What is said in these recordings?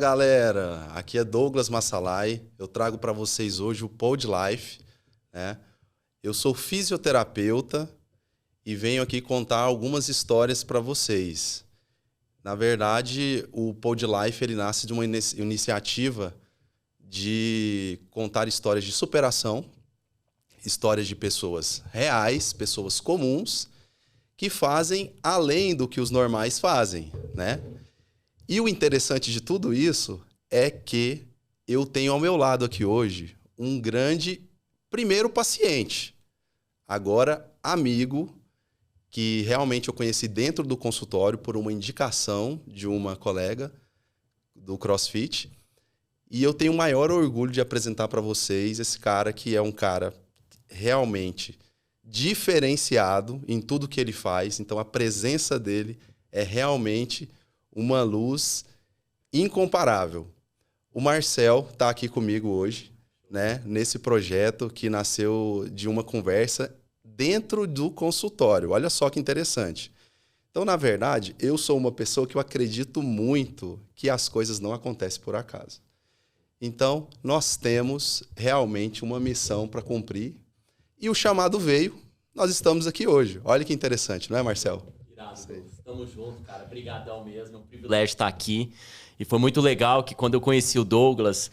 galera, aqui é Douglas Massalai, eu trago para vocês hoje o Pod Life, né? Eu sou fisioterapeuta e venho aqui contar algumas histórias para vocês. Na verdade, o Pod Life ele nasce de uma iniciativa de contar histórias de superação, histórias de pessoas reais, pessoas comuns, que fazem além do que os normais fazem, né? E o interessante de tudo isso é que eu tenho ao meu lado aqui hoje um grande, primeiro paciente, agora amigo, que realmente eu conheci dentro do consultório por uma indicação de uma colega do CrossFit. E eu tenho o maior orgulho de apresentar para vocês esse cara que é um cara realmente diferenciado em tudo que ele faz. Então a presença dele é realmente uma luz incomparável. O Marcel está aqui comigo hoje, né, nesse projeto que nasceu de uma conversa dentro do consultório. Olha só que interessante. Então, na verdade, eu sou uma pessoa que eu acredito muito que as coisas não acontecem por acaso. Então, nós temos realmente uma missão para cumprir e o chamado veio, nós estamos aqui hoje. Olha que interessante, não é, Marcel? Tamo junto, cara. Obrigadão mesmo. É um privilégio estar aqui. E foi muito legal que quando eu conheci o Douglas,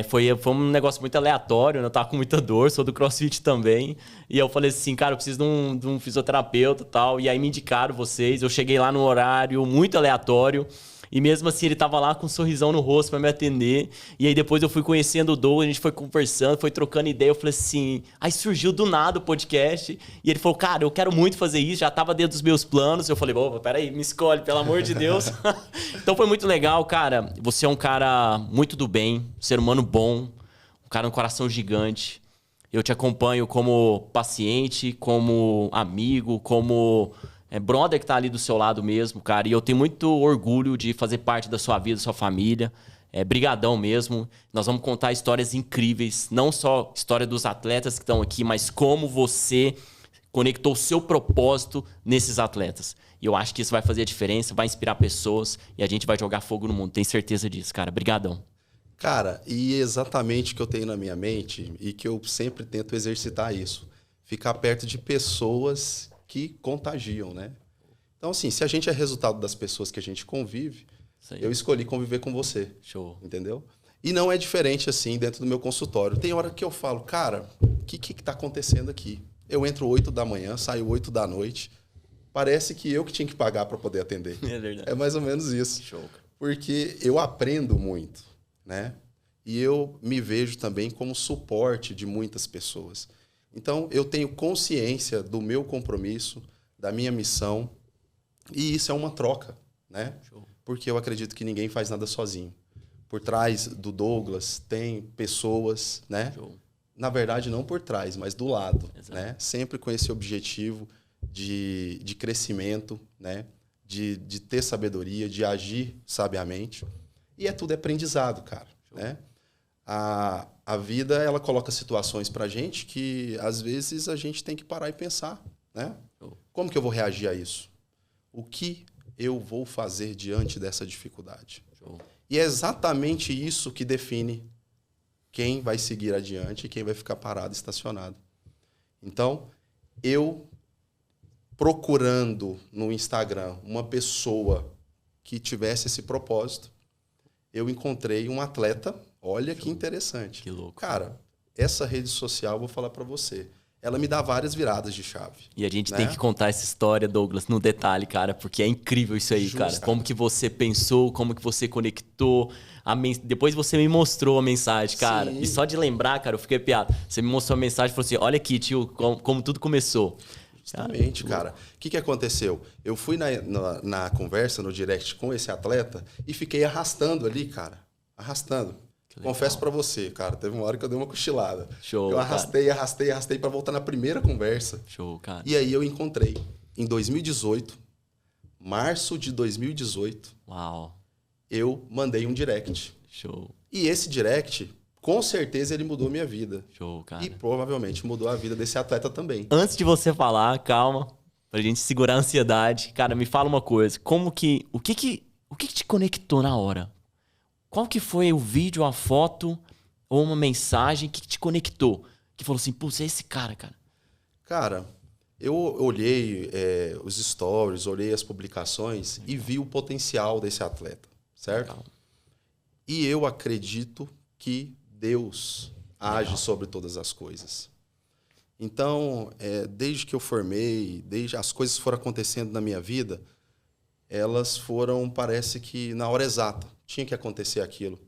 foi um negócio muito aleatório, né? Eu tava com muita dor, sou do CrossFit também. E eu falei assim, cara, eu preciso de um fisioterapeuta e tal. E aí me indicaram vocês. Eu cheguei lá num horário muito aleatório. E mesmo assim, ele tava lá com um sorrisão no rosto para me atender. E aí depois eu fui conhecendo o Douglas, a gente foi conversando, foi trocando ideia. Eu falei assim... Aí surgiu do nada o podcast. E ele falou, cara, eu quero muito fazer isso. Já tava dentro dos meus planos. Eu falei, opa, peraí, me escolhe, pelo amor de Deus. Então foi muito legal, cara. Você é um cara muito do bem, um ser humano bom. Um cara com um coração gigante. Eu te acompanho como paciente, como amigo, como... brother que tá ali do seu lado mesmo, cara. E eu tenho muito orgulho de fazer parte da sua vida, da sua família. Brigadão mesmo. Nós vamos contar histórias incríveis. Não só história dos atletas que estão aqui, mas como você conectou o seu propósito nesses atletas. E eu acho que isso vai fazer a diferença, vai inspirar pessoas e a gente vai jogar fogo no mundo. Tenho certeza disso, cara. Brigadão. Cara, e exatamente o que eu tenho na minha mente e que eu sempre tento exercitar isso. Ficar perto de pessoas que contagiam, né? Então, assim, se a gente é resultado das pessoas que a gente convive, eu escolhi conviver com você. Show. Entendeu? E não é diferente, assim, dentro do meu consultório. Tem hora que eu falo, cara, o que tá acontecendo aqui? Eu entro 8 da manhã, saio 8 da noite. Parece que eu que tinha que pagar para poder atender. É verdade. É mais ou menos isso. Show. Porque eu aprendo muito, né? E eu me vejo também como suporte de muitas pessoas. Então, eu tenho consciência do meu compromisso, da minha missão, e isso é uma troca, né? Show. Porque eu acredito que ninguém faz nada sozinho. Por trás do Douglas tem pessoas, né? Show. Na verdade, não por trás, mas do lado, né? Sempre com esse objetivo de crescimento, né? De ter sabedoria, de agir sabiamente. E tudo aprendizado, cara, show. Né? A vida, ela coloca situações pra gente que, às vezes, a gente tem que parar e pensar, né? Como que eu vou reagir a isso? O que eu vou fazer diante dessa dificuldade? E é exatamente isso que define quem vai seguir adiante e quem vai ficar parado, estacionado. Então, eu procurando no Instagram uma pessoa que tivesse esse propósito, eu encontrei um atleta. Olha que interessante. Que louco. Cara, essa rede social, vou falar para você, ela me dá várias viradas de chave. E a gente, né, tem que né? contar essa história, Douglas, no detalhe, cara, porque é incrível isso aí, cara. Como que você pensou, como que você conectou. Depois você me mostrou a mensagem, cara. Sim. E só de lembrar, cara, eu fiquei piado. Você me mostrou a mensagem e falou assim, olha aqui, tio, como tudo começou. Justamente, cara. O que aconteceu? Eu fui na conversa, no direct com esse atleta e fiquei arrastando ali, cara. Arrastando. Confesso pra você, cara, teve uma hora que eu dei uma cochilada. Show, eu arrastei pra voltar na primeira conversa. Show, cara. E aí eu encontrei, em 2018, março de 2018, uau, eu mandei um direct. Show. E esse direct, com certeza, ele mudou minha vida. Show, cara. E provavelmente mudou a vida desse atleta também. Antes de você falar, calma, pra gente segurar a ansiedade, cara, me fala uma coisa. O que te conectou na hora? qual que foi o vídeo, a foto ou uma mensagem que te conectou? Que falou assim, pô, você é esse cara. Cara, eu olhei os stories, olhei as publicações e vi o potencial desse atleta, certo? Legal. E eu acredito que Deus age sobre todas as coisas. Então, desde que eu formei, desde as coisas foram acontecendo na minha vida, elas foram, parece que na hora exata, tinha que acontecer aquilo.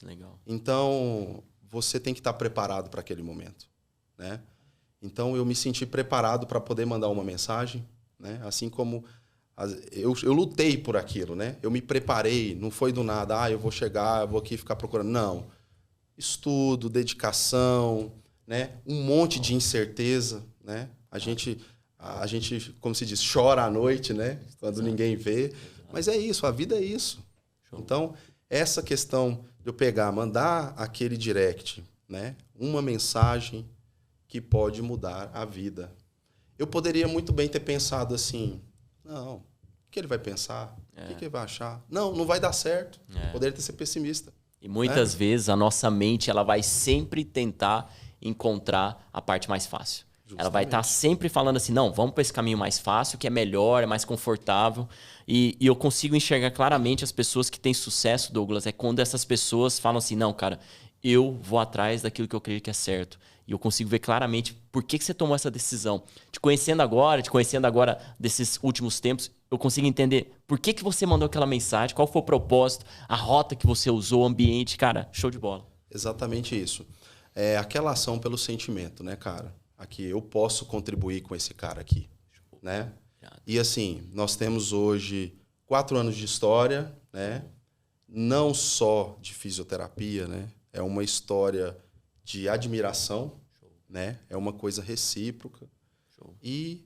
Legal. Então, você tem que estar preparado para aquele momento, né? Então, eu me senti preparado para poder mandar uma mensagem, né? Assim como eu lutei por aquilo, né? Eu me preparei, não foi do nada, eu vou chegar, eu vou aqui ficar procurando. Não. Estudo, dedicação, né? Um monte de incerteza, né? A gente, como se diz, chora à noite, né? Quando ninguém vê. Mas é isso, a vida é isso. Então, essa questão de eu pegar, mandar aquele direct, né? Uma mensagem que pode mudar a vida. Eu poderia muito bem ter pensado assim, não, o que ele vai pensar? O que ele vai achar? Não vai dar certo. Poderia ter sido pessimista. E muitas vezes a nossa mente ela vai sempre tentar encontrar a parte mais fácil. Justamente. Ela vai estar sempre falando assim, não, vamos para esse caminho mais fácil, que é melhor, é mais confortável. E eu consigo enxergar claramente as pessoas que têm sucesso, Douglas, é quando essas pessoas falam assim, não, cara, eu vou atrás daquilo que eu creio que é certo. E eu consigo ver claramente por que você tomou essa decisão. Te conhecendo agora desses últimos tempos, eu consigo entender por que você mandou aquela mensagem, qual foi o propósito, a rota que você usou, o ambiente. Cara, show de bola. Exatamente isso. É aquela ação pelo sentimento, né, cara? Aqui, eu posso contribuir com esse cara aqui, né? E assim, nós temos hoje 4 anos de história, né? Não só de fisioterapia, né? É uma história de admiração, né? É uma coisa recíproca. E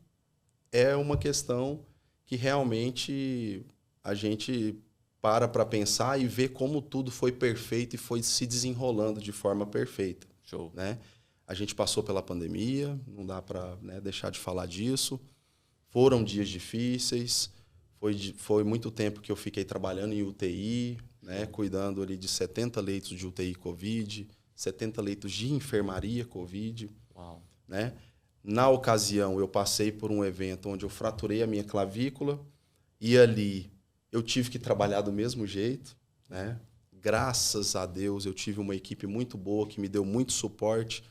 é uma questão que realmente a gente para pensar e ver como tudo foi perfeito e foi se desenrolando de forma perfeita. Show. Né? A gente passou pela pandemia, não dá para, né, deixar de falar disso. Foram dias difíceis, foi muito tempo que eu fiquei trabalhando em UTI, né, cuidando ali de 70 leitos de UTI Covid, 70 leitos de enfermaria Covid. Uau. Né? Na ocasião, eu passei por um evento onde eu fraturei a minha clavícula e ali eu tive que trabalhar do mesmo jeito. Né? Graças a Deus, eu tive uma equipe muito boa que me deu muito suporte,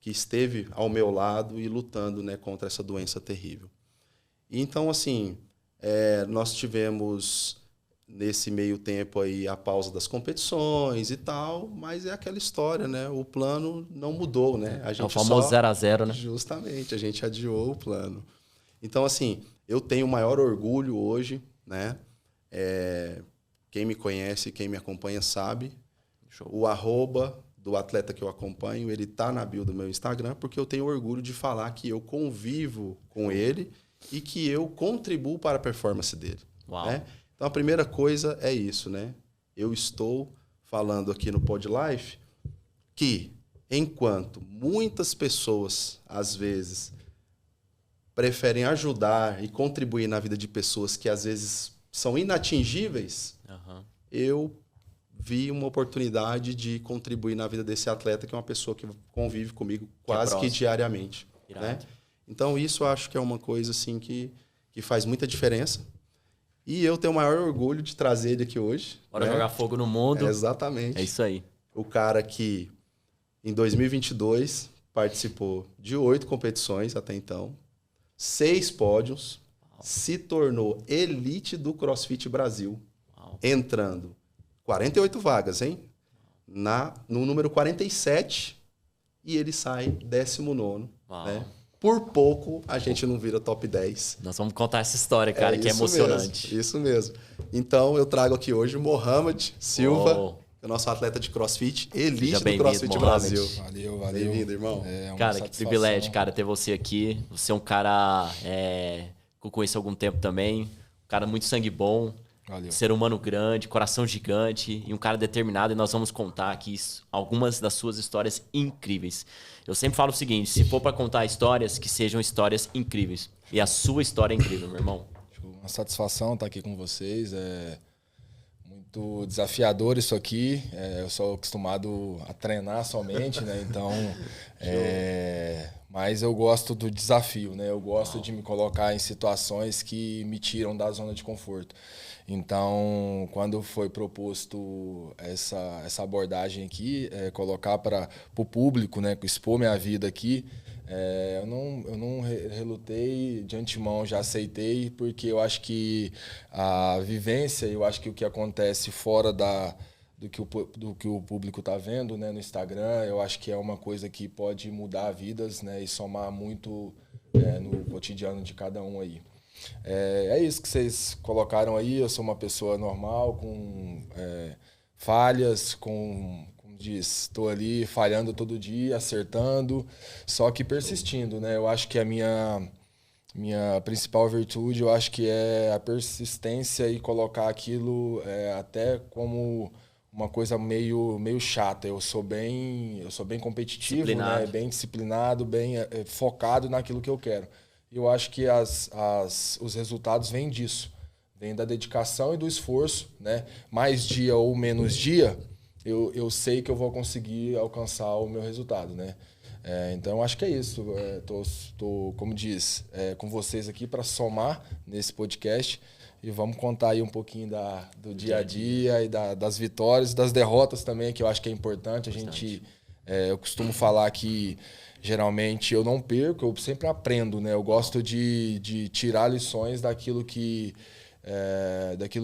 que esteve ao meu lado e lutando, né, contra essa doença terrível. E então, assim, nós tivemos nesse meio tempo aí a pausa das competições e tal, mas é aquela história, né? O plano não mudou, né? A gente é o famoso 0-0, né? Justamente, a gente adiou o plano. Então, assim, eu tenho o maior orgulho hoje, né? Quem me conhece, quem me acompanha sabe. Show. O @ do atleta que eu acompanho, ele tá na bio do meu Instagram, porque eu tenho orgulho de falar que eu convivo com ele e que eu contribuo para a performance dele. Uau. Né? Então, a primeira coisa é isso, né? Eu estou falando aqui no Pod Life que, enquanto muitas pessoas, às vezes, preferem ajudar e contribuir na vida de pessoas que, às vezes, são inatingíveis, eu vi uma oportunidade de contribuir na vida desse atleta, que é uma pessoa que convive comigo quase que diariamente. Né? Então, isso eu acho que é uma coisa assim, que faz muita diferença. E eu tenho o maior orgulho de trazer ele aqui hoje. Bora, né? Jogar fogo no mundo. Exatamente. É isso aí. O cara que, em 2022, participou de 8 competições até então, 6 pódios, se tornou elite do CrossFit Brasil, entrando 48 vagas, hein? No número 47, e ele sai 19º. Né? Por pouco, a gente não vira top 10. Nós vamos contar essa história, cara, que é emocionante. Mesmo, isso mesmo. Então, eu trago aqui hoje o Mohamed Silva, que é nosso atleta de CrossFit, elite do CrossFit Brasil. Valeu. Bem-vindo, irmão. Cara, que privilégio, cara, ter você aqui. Você é um cara que eu conheço há algum tempo também. Um cara muito sangue bom. Valeu. Ser humano grande, coração gigante e um cara determinado. E nós vamos contar aqui algumas das suas histórias incríveis. Eu sempre falo o seguinte, se for para contar histórias, que sejam histórias incríveis. E a sua história é incrível, meu irmão. Uma satisfação estar aqui com vocês. muito desafiador isso aqui. Eu sou acostumado a treinar somente, né? Então, mas eu gosto do desafio, né? Eu gosto de me colocar em situações que me tiram da zona de conforto. Então, quando foi proposto essa abordagem aqui, colocar para o público, né? Expor minha vida aqui, eu não relutei de antemão, já aceitei, porque eu acho que a vivência, eu acho que o que acontece fora do que o público está vendo, né, no Instagram, eu acho que é uma coisa que pode mudar vidas, né, e somar muito no cotidiano de cada um aí. É isso que vocês colocaram aí. Eu sou uma pessoa normal, com falhas, como diz, estou ali falhando todo dia, acertando, só que persistindo, né? Eu acho que a minha principal virtude, eu acho que é a persistência e colocar aquilo até como uma coisa meio chata. Eu sou bem competitivo, né? Bem disciplinado, bem focado naquilo que eu quero. E eu acho que os resultados vêm disso, vêm da dedicação e do esforço, né? Mais dia ou menos dia, eu sei que eu vou conseguir alcançar o meu resultado, né? Então, eu acho que é isso. Tô, como diz, com vocês aqui para somar nesse podcast e vamos contar aí um pouquinho do dia a dia e das vitórias e das derrotas também, que eu acho que é importante. Eu costumo falar que geralmente eu não perco, eu sempre aprendo, né? Eu gosto de tirar lições daquilo que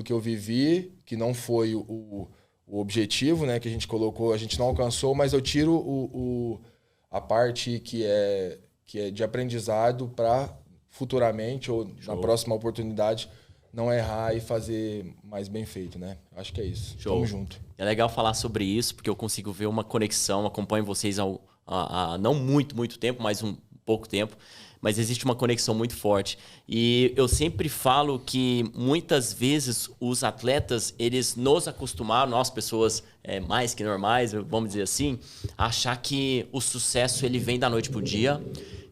eu vivi, que não foi o objetivo, né, que a gente colocou, a gente não alcançou, mas eu tiro a parte que é de aprendizado para futuramente ou na próxima oportunidade não errar e fazer mais bem feito, né? Acho que é isso. Show. Tamo junto. É legal falar sobre isso, porque eu consigo ver uma conexão, acompanho vocês há não muito tempo, mas um pouco tempo, mas existe uma conexão muito forte. E eu sempre falo que muitas vezes os atletas, eles nos acostumaram, nós pessoas mais que normais, vamos dizer assim, a achar que o sucesso ele vem da noite pro dia,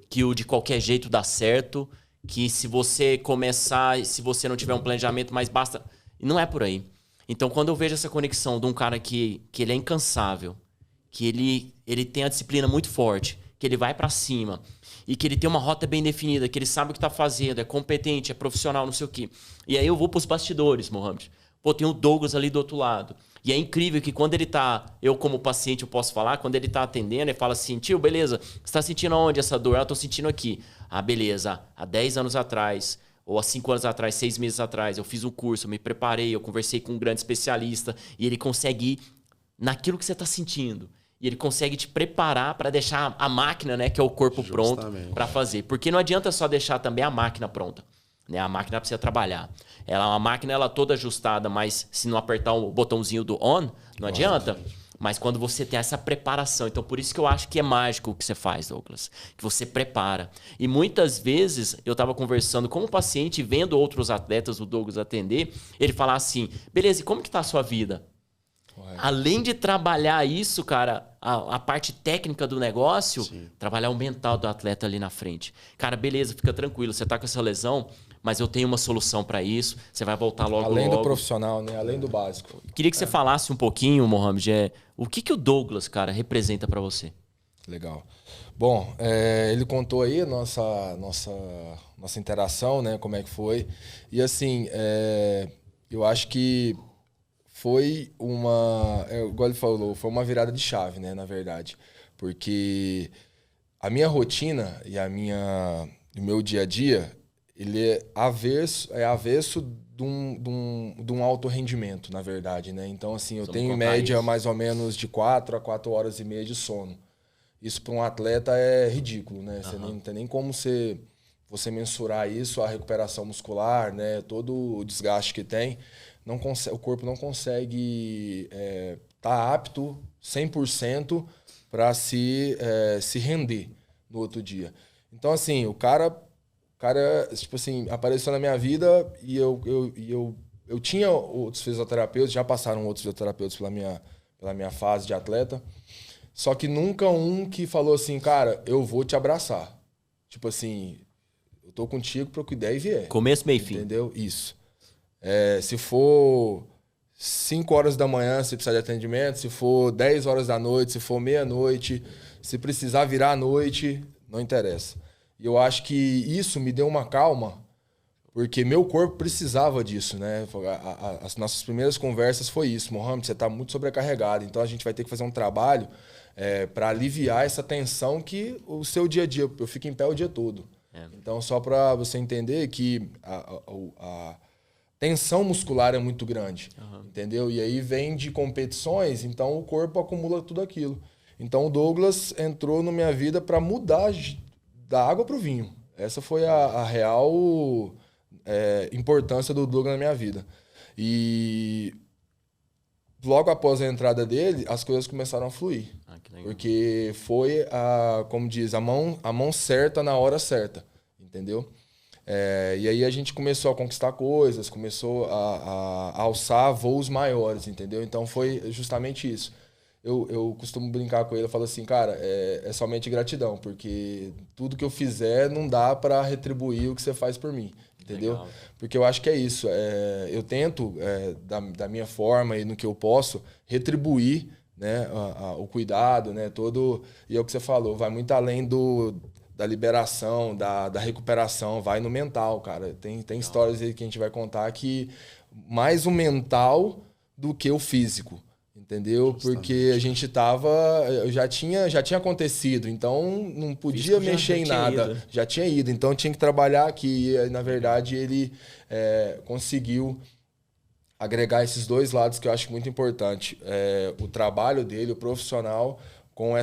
que o de qualquer jeito dá certo, que se você começar, se você não tiver um planejamento, mas basta... E não é por aí. Então, quando eu vejo essa conexão de um cara que ele é incansável, que ele tem a disciplina muito forte, que ele vai para cima e que ele tem uma rota bem definida, que ele sabe o que tá fazendo, é competente, é profissional, não sei o quê. E aí eu vou pros bastidores, Mohamed. Pô, tem o Douglas ali do outro lado. E é incrível que quando ele tá... Eu, como paciente, eu posso falar. Quando ele tá atendendo, ele fala assim, tio, beleza, você tá sentindo aonde essa dor? Eu tô sentindo aqui. Ah, beleza. Há 10 anos atrás, ou há 5 anos atrás, 6 meses atrás, eu fiz um curso, eu me preparei, eu conversei com um grande especialista. E ele consegue ir naquilo que você tá sentindo. E ele consegue te preparar para deixar a máquina, né, que é o corpo pronto para fazer. Porque não adianta só deixar também a máquina pronta. Né? A máquina precisa trabalhar. A máquina ela toda ajustada, mas se não apertar o botãozinho do on, não adianta. Mas quando você tem essa preparação. Então, por isso que eu acho que é mágico o que você faz, Douglas. Que você prepara. E muitas vezes, eu estava conversando com um paciente, vendo outros atletas, o Douglas atender, ele falar assim, beleza, e como que tá a sua vida? Além de trabalhar isso, cara, a parte técnica do negócio, trabalhar o mental do atleta ali na frente. Cara, beleza, fica tranquilo, você tá com essa lesão, mas eu tenho uma solução para isso, você vai voltar logo. Além do profissional, né? Além do básico. Queria que você falasse um pouquinho, Mohamed, o que o Douglas, cara, representa para você? Legal. Bom, ele contou aí a nossa interação, né? Como é que foi. E assim, eu acho que foi igual ele falou, foi uma virada de chave, né, na verdade. Porque a minha rotina e o meu dia a dia, ele é avesso de um alto rendimento, na verdade, né? Então, assim, eu tenho em média mais ou menos de 4 a 4 horas e meia de sono. Isso para um atleta é ridículo, né? Você não tem nem como você mensurar isso, a recuperação muscular, né? Todo o desgaste que tem. O corpo não consegue tá apto 100% para se render no outro dia. Então, assim, o cara, tipo assim, apareceu na minha vida e eu tinha outros fisioterapeutas, já passaram outros fisioterapeutas pela minha fase de atleta, só que nunca um que falou assim, cara, eu vou te abraçar. Tipo assim, eu tô contigo para o que der e vier. Começo, meio e fim. Entendeu? Isso. Se for 5 horas da manhã, se precisar de atendimento, se for 10 horas da noite, se for meia-noite, se precisar virar à noite, não interessa. E eu acho que isso me deu uma calma, porque meu corpo precisava disso, né? As nossas primeiras conversas foi isso. Mohamed, você está muito sobrecarregado, então a gente vai ter que fazer um trabalho para aliviar essa tensão que o seu dia a dia, eu fico em pé o dia todo. Então, só para você entender que a tensão muscular é muito grande, entendeu? E aí vem de competições, então o corpo acumula tudo aquilo. Então o Douglas entrou na minha vida para mudar da água para o vinho. Essa foi a real importância do Douglas na minha vida. E logo após a entrada dele, as coisas começaram a fluir. Porque foi, como diz, a mão certa na hora certa, entendeu? E aí a gente começou a conquistar coisas, começou a alçar voos maiores, entendeu? Então foi justamente isso. Eu costumo brincar com ele, eu falo assim, cara, é somente gratidão, porque tudo que eu fizer não dá para retribuir o que você faz por mim, entendeu? Legal. Porque eu acho que é isso. Eu tento, da minha forma e no que eu posso, retribuir, né, o cuidado, né, todo... E é o que você falou, vai muito além da liberação, da recuperação, vai no mental, cara. Tem histórias aí que a gente vai contar que mais o mental do que o físico. Entendeu? Porque a gente já tinha acontecido, então não podia mexer em nada. Já tinha ido, então tinha que trabalhar aqui. E, na verdade, ele conseguiu agregar esses dois lados que eu acho muito importante. O trabalho dele, o profissional, com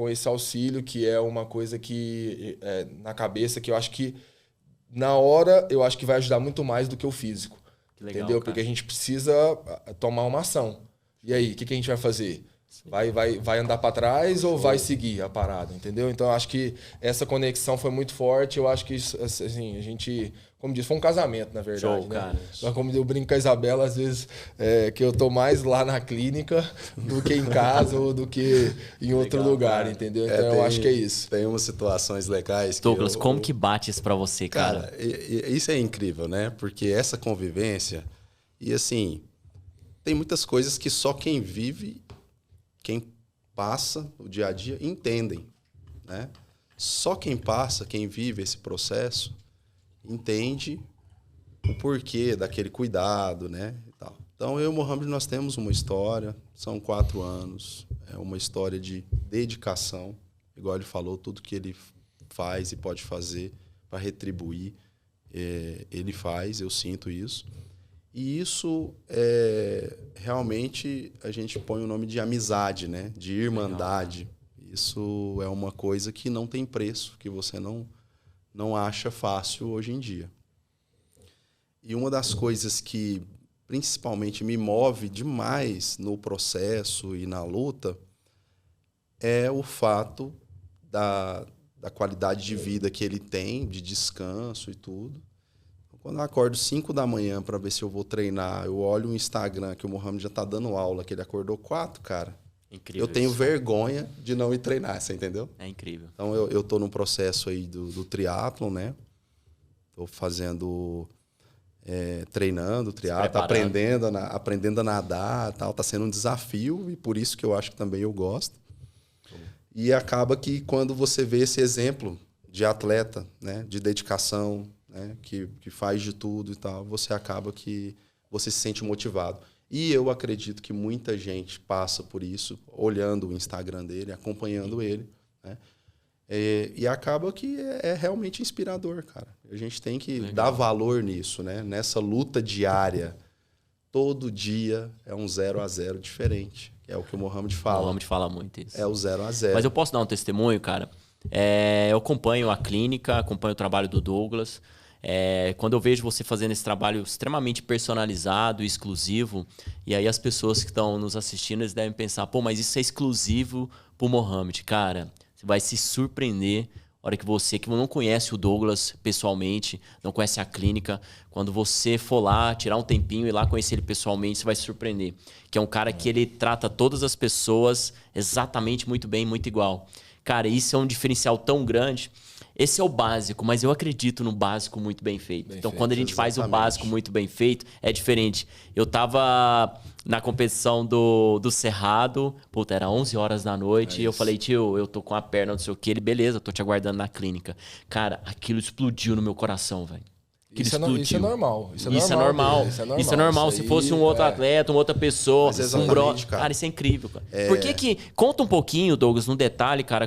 esse auxílio, que é uma coisa que, na cabeça, que eu acho que, na hora, eu acho que vai ajudar muito mais do que o físico. Que legal, entendeu? Cara. Porque a gente precisa tomar uma ação. E aí, o que a gente vai fazer? Vai andar para trás ou vai seguir a parada, entendeu? Então, eu acho que essa conexão foi muito forte. Eu acho que, assim, a gente... Como disse, foi um casamento, na verdade. Show, né? Cara. Mas como eu brinco com a Isabela, às vezes, que eu tô mais lá na clínica do que em casa ou do que em outro lugar, cara. Entendeu? Então, eu acho que é isso. Tem umas situações legais que Douglas, como que bate isso pra você, cara? Isso é incrível, né? Porque essa convivência... E, assim... Tem muitas coisas que só quem vive, quem passa o dia a dia, entendem, né? Só quem passa, quem vive esse processo, entende o porquê daquele cuidado, né? E tal. Então, eu e o Mohamed, nós temos uma história, são 4 anos, é uma história de dedicação, igual ele falou, tudo que ele faz e pode fazer para retribuir, ele faz, eu sinto isso. E isso, realmente, a gente põe o nome de amizade, né? De irmandade. Legal. Isso é uma coisa que não tem preço, que você não acha fácil hoje em dia. E uma das coisas que, principalmente, me move demais no processo e na luta é o fato da qualidade de vida que ele tem, de descanso e tudo. Quando eu acordo 5 da manhã para ver se eu vou treinar, eu olho o Instagram que o Mohamed já tá dando aula, que ele acordou 4, cara. Incrível. Eu tenho vergonha de não ir treinar, você entendeu? É incrível. Então eu tô num processo aí do triatlon, né? Tô fazendo, treinando triatlon, aprendendo a nadar, tal. Tá sendo um desafio e por isso que eu acho que também eu gosto. E acaba que quando você vê esse exemplo de atleta, né? De dedicação, né, que faz de tudo e tal, você acaba que você se sente motivado. E eu acredito que muita gente passa por isso, olhando o Instagram dele, acompanhando ele, né? E acaba que é realmente inspirador, cara. A gente tem que dar valor nisso, né? Nessa luta diária. Todo dia é um 0-0 diferente. É o que o Mohamed fala. O Mohamed fala muito isso. É o 0-0. Mas eu posso dar um testemunho, cara? Eu acompanho a clínica, acompanho o trabalho do Douglas. Quando eu vejo você fazendo esse trabalho extremamente personalizado e exclusivo, e aí as pessoas que estão nos assistindo, eles devem pensar, pô, mas isso é exclusivo pro Mohamed. Cara, você vai se surpreender a hora que você, que não conhece o Douglas pessoalmente, não conhece a clínica, quando você for lá, tirar um tempinho e ir lá conhecer ele pessoalmente, você vai se surpreender. Que é um cara que ele trata todas as pessoas exatamente muito bem, muito igual. Cara, isso é um diferencial tão grande. esse é o básico, mas eu acredito no básico muito bem feito. Então, quando a gente faz o básico muito bem feito, é diferente. Eu tava na competição do Cerrado, puta, era 11 horas da noite, e eu falei, tio, eu tô com a perna, não sei o que, ele, beleza, tô te aguardando na clínica. Cara, aquilo explodiu no meu coração, velho. Isso é normal. Isso é normal. Isso é normal. Se fosse um outro atleta, uma outra pessoa, um brother. Cara, isso é incrível, cara. Por que conta um pouquinho, Douglas, no detalhe, cara,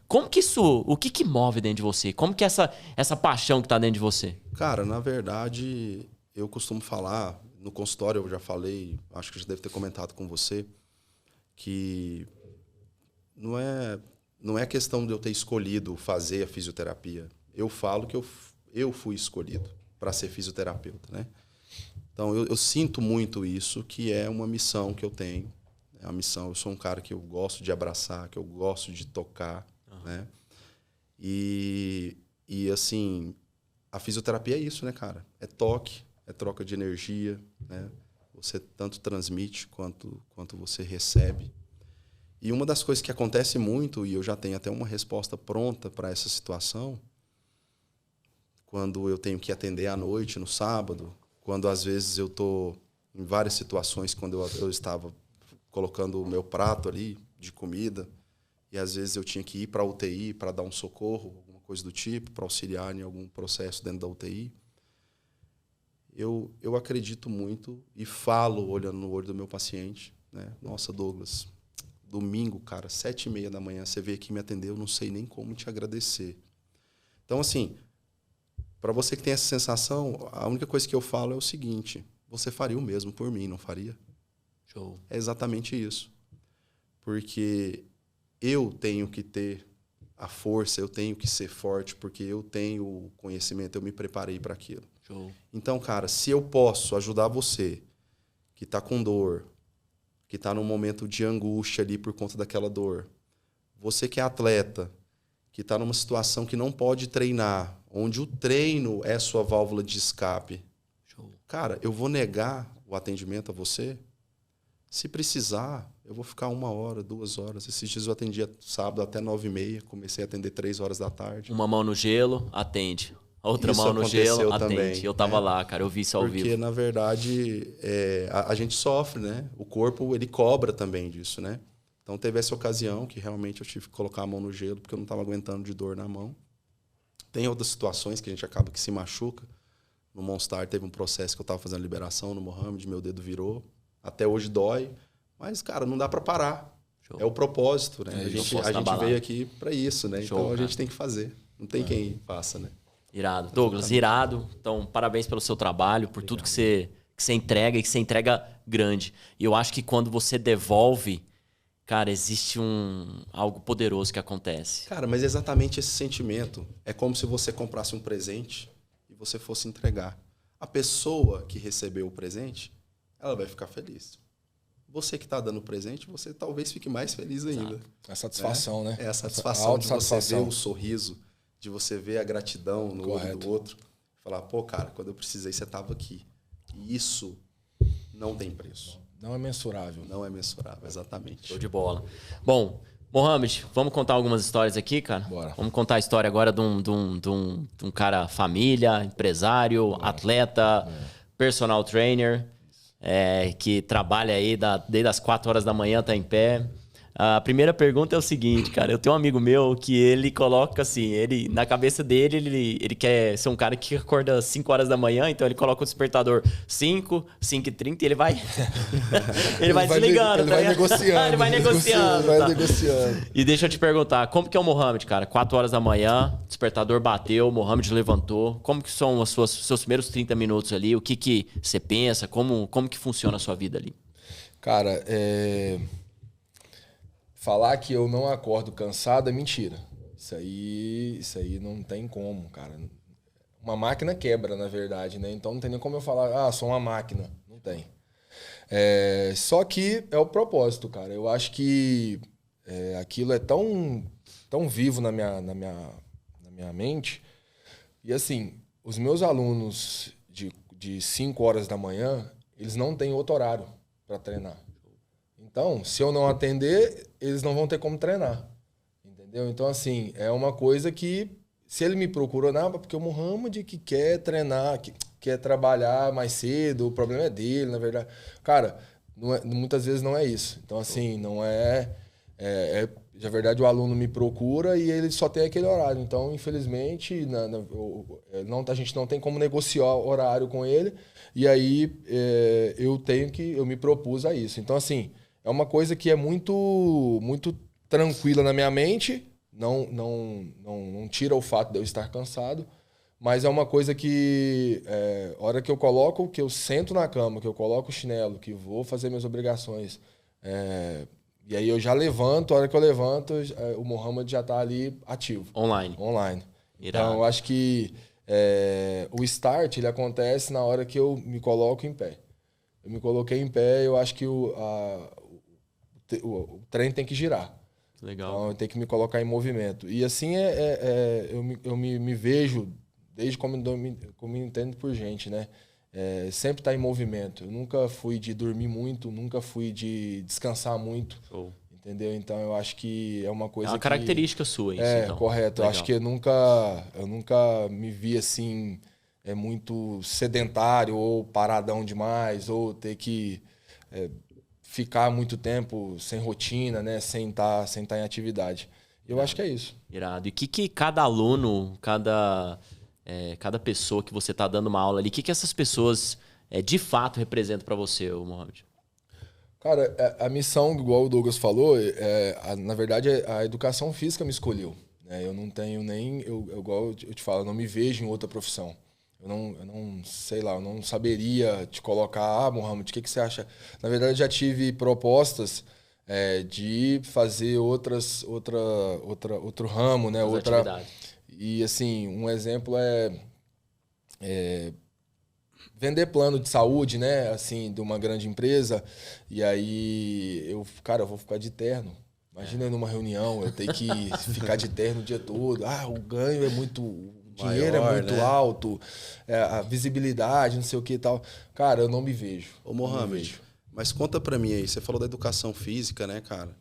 como que isso, o que move dentro de você? Como que essa paixão que tá dentro de você? Cara, na verdade, eu costumo falar, no consultório eu já falei, acho que já deve ter comentado com você, que não é questão de eu ter escolhido fazer a fisioterapia. Eu falo que eu fui escolhido para ser fisioterapeuta, né? Então, eu sinto muito isso, que é uma missão que eu tenho. É uma missão, eu sou um cara que eu gosto de abraçar, que eu gosto de tocar, né? E assim, a fisioterapia é isso, né, cara? É toque, é troca de energia, né? Você tanto transmite quanto você recebe. E uma das coisas que acontece muito, e eu já tenho até uma resposta pronta para essa situação, quando eu tenho que atender à noite, no sábado, quando às vezes eu estou em várias situações, quando eu estava colocando o meu prato ali de comida, e às vezes eu tinha que ir para a UTI para dar um socorro, alguma coisa do tipo, para auxiliar em algum processo dentro da UTI. Eu acredito muito e falo olhando no olho do meu paciente, né? Nossa, Douglas, domingo, cara, 7h30 da manhã, você veio aqui me atender, eu não sei nem como te agradecer. Então, assim, para você que tem essa sensação, a única coisa que eu falo é o seguinte, você faria o mesmo por mim, não faria? Show. É exatamente isso. Porque eu tenho que ter a força, eu tenho que ser forte, porque eu tenho o conhecimento, eu me preparei para aquilo. Show. Então, cara, se eu posso ajudar você, que está com dor, que está num momento de angústia ali por conta daquela dor, você que é atleta, que está numa situação que não pode treinar, onde o treino é sua válvula de escape. Show. Cara, eu vou negar o atendimento a você? Se precisar, eu vou ficar 1 hora, 2 horas. Esses dias eu atendia sábado até 9h30, comecei a atender 3 horas da tarde. Uma mão no gelo, atende. A outra Isso mão no gelo, aconteceu também, atende. Eu tava né? lá, cara, eu vi isso ao vivo. Porque, na verdade, a gente sofre, né? O corpo, ele cobra também disso, né? Então, teve essa ocasião que realmente eu tive que colocar a mão no gelo, porque eu não estava aguentando de dor na mão. Tem outras situações que a gente acaba que se machuca. No Monstar teve um processo que eu estava fazendo liberação no Mohamed, meu dedo virou. Até hoje dói. Mas, cara, não dá para parar. Show. É o propósito, né? É, a gente veio aqui para isso, né? Show, então, a cara. gente tem que fazer. Não tem quem faça, né? Irado. Douglas, irado. Então, parabéns pelo seu trabalho, por tudo que você entrega e que você entrega grande. E eu acho que quando você devolve, cara, existe algo poderoso que acontece. Cara, mas é exatamente esse sentimento. É como se você comprasse um presente e você fosse entregar. A pessoa que recebeu o presente, ela vai ficar feliz. Você que está dando o presente, você talvez fique mais feliz ainda. A satisfação, né? É a satisfação de você ver o sorriso, de você ver a gratidão no olho do outro. Falar, pô, cara, quando eu precisei, você estava aqui. E isso não tem preço. Não é mensurável. Não é mensurável, exatamente. Show de bola. Bom, Mohamed, vamos contar algumas histórias aqui, cara? Bora. Vamos contar a história agora de um cara família, empresário, atleta, personal trainer, que trabalha aí desde as 4 horas da manhã, tá em pé. A primeira pergunta é o seguinte, cara. Eu tenho um amigo meu que ele coloca assim, na cabeça dele, ele quer ser um cara que acorda às 5 horas da manhã, então ele coloca o despertador 5, 5h30 e ele vai ele vai desligando. Ele vai negociando. Ele vai negociando. Vai tá? negociando. E deixa eu te perguntar, como que é o Mohamed, cara? 4 horas da manhã, despertador bateu, o Mohamed levantou. Como que são os seus primeiros 30 minutos ali? O que você pensa? Como que funciona a sua vida ali? Cara, falar que eu não acordo cansado é mentira. Isso aí não tem como, cara. Uma máquina quebra, na verdade, né? Então não tem nem como eu falar, sou uma máquina. Não tem. Só que é o propósito, cara. Eu acho que aquilo é tão vivo na minha mente. E assim, os meus alunos de 5 horas da manhã, eles não têm outro horário para treinar. Então, se eu não atender, eles não vão ter como treinar. Entendeu? Então, assim, é uma coisa que se ele me procurou, não, porque o Mohamed que quer treinar, que quer trabalhar mais cedo, o problema é dele, na verdade. Cara, muitas vezes não é isso. Então, assim, não é... Na verdade, o aluno me procura e ele só tem aquele horário. Então, infelizmente, a gente não tem como negociar o horário com ele. E aí, eu me propus a isso. Então, assim, é uma coisa que é muito, muito tranquila na minha mente. Não tira o fato de eu estar cansado. Mas é uma coisa que, a hora que eu sento na cama, que eu coloco o chinelo, que vou fazer minhas obrigações... E aí eu já levanto, a hora que eu levanto, o Mohamed já está ali ativo. Online. Então eu acho que o start ele acontece na hora que eu me coloco em pé. Eu me coloquei em pé, eu acho que o trem tem que girar. Legal. Então eu tenho que me colocar em movimento. E assim eu me vejo, desde como me entendo por gente, né? Sempre tá em movimento. Eu nunca fui de dormir muito, nunca fui de descansar muito. Show. Entendeu? Então eu acho que é uma coisa É uma característica sua isso, então. Correto. Legal. Eu acho que eu nunca me vi assim, muito sedentário ou paradão demais, ou ter que ficar muito tempo sem rotina, né? Sem tá em atividade. Eu acho que é isso. Irado. E o que cada aluno, cada pessoa que você está dando uma aula ali, o que essas pessoas de fato representam para você, Mohamed? Cara, a missão, igual o Douglas falou, na verdade a educação física me escolheu. Né? Eu não tenho nem, igual eu te falo, eu não me vejo em outra profissão. Eu não sei lá, eu não saberia te colocar, Mohamed, o que você acha? Na verdade, eu já tive propostas de fazer outro ramo, né? Atividades. E assim, um exemplo vender plano de saúde, né? Assim, de uma grande empresa. E aí eu vou ficar de terno. Imagina eu numa reunião, eu tenho que ficar de terno o dia todo. O ganho é muito. O dinheiro Maior, é muito né? alto, a visibilidade, não sei o que e tal. Cara, eu não me vejo. Ô, Mohamed, mas conta pra mim aí, você falou da educação física, né, cara?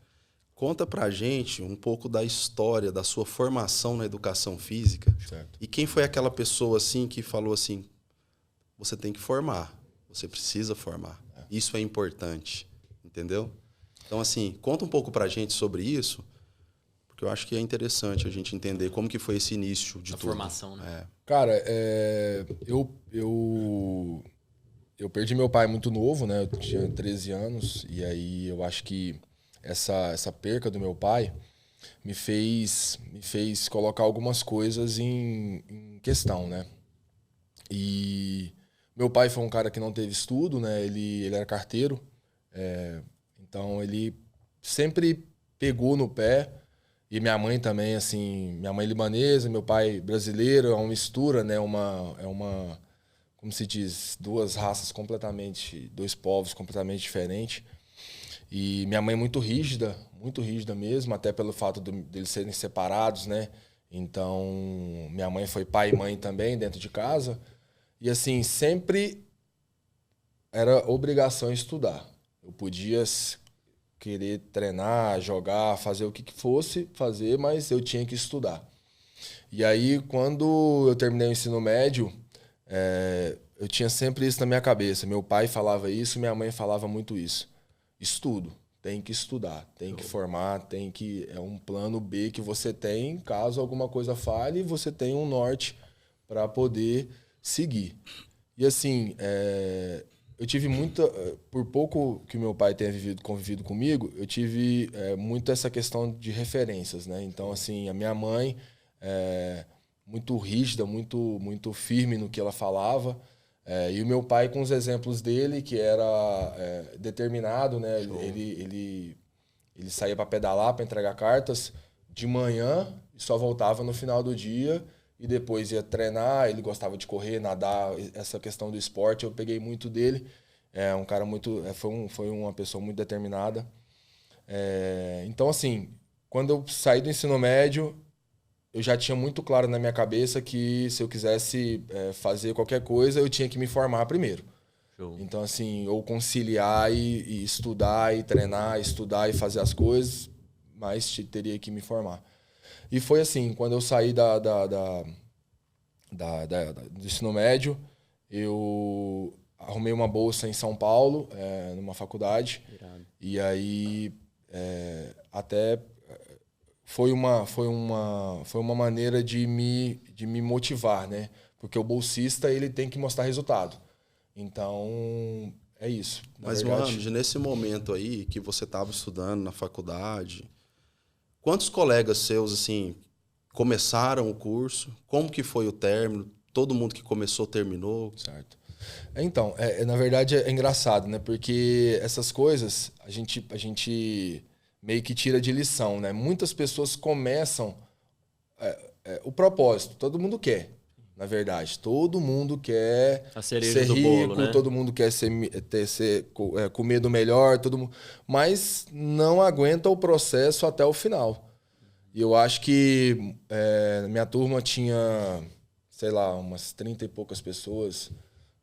Conta pra gente um pouco da história, da sua formação na educação física. Certo. E quem foi aquela pessoa, assim, que falou assim, você tem que formar, você precisa formar. Isso é importante, entendeu? Então, assim, conta um pouco pra gente sobre isso, porque eu acho que é interessante a gente entender como que foi esse início de tudo. Formação, né? Cara, eu perdi meu pai muito novo, né? Eu tinha 13 anos, e aí eu acho que essa perca do meu pai me fez colocar algumas coisas em questão, né? E meu pai foi um cara que não teve estudo, né? Ele era carteiro, então ele sempre pegou no pé. E minha mãe também, assim, minha mãe libanesa, meu pai brasileiro, é uma mistura, né? Como se diz, dois povos completamente diferentes. E minha mãe muito rígida mesmo, até pelo fato deles serem separados, né? Então, minha mãe foi pai e mãe também dentro de casa. E assim, sempre era obrigação estudar. Eu podia querer treinar, jogar, fazer o que fosse fazer, mas eu tinha que estudar. E aí, quando eu terminei o ensino médio, eu tinha sempre isso na minha cabeça. Meu pai falava isso, minha mãe falava muito isso. Estudo, tem que estudar, tem que formar, é um plano B que você tem, caso alguma coisa falhe, você tem um norte para poder seguir. E assim, eu tive por pouco que meu pai tenha convivido comigo, eu tive muito essa questão de referências, né? Então, assim, a minha mãe, muito rígida, muito, muito firme no que ela falava, e o meu pai com os exemplos dele, que era determinado, né? Ele saía para pedalar, para entregar cartas de manhã e só voltava no final do dia. E depois ia treinar, ele gostava de correr, nadar, essa questão do esporte eu peguei muito dele. É um cara muito, foi uma pessoa muito determinada. Então, assim, quando eu saí do ensino médio, eu já tinha muito claro na minha cabeça que se eu quisesse fazer qualquer coisa, eu tinha que me formar primeiro. Show. Então, assim, ou conciliar e estudar e treinar, estudar e fazer as coisas, mas teria que me formar. E foi assim, quando eu saí do ensino médio, eu arrumei uma bolsa em São Paulo, numa faculdade. Irado. E aí até foi uma maneira de me motivar, né? Porque o bolsista ele tem que mostrar resultado. Então, é isso. Mas, Mohamed, nesse momento aí que você estava estudando na faculdade, quantos colegas seus, assim, começaram o curso? Como que foi o término? Todo mundo que começou terminou? Certo. Então, na verdade é engraçado, né? Porque essas coisas a gente meio que tira de lição, né? Muitas pessoas começam o propósito, todo mundo quer. Na verdade, todo mundo quer A cereja ser do rico, bolo, né? todo mundo quer comer do melhor, mas não aguenta o processo até o final. E eu acho que minha turma tinha, sei lá, umas 30 e poucas pessoas,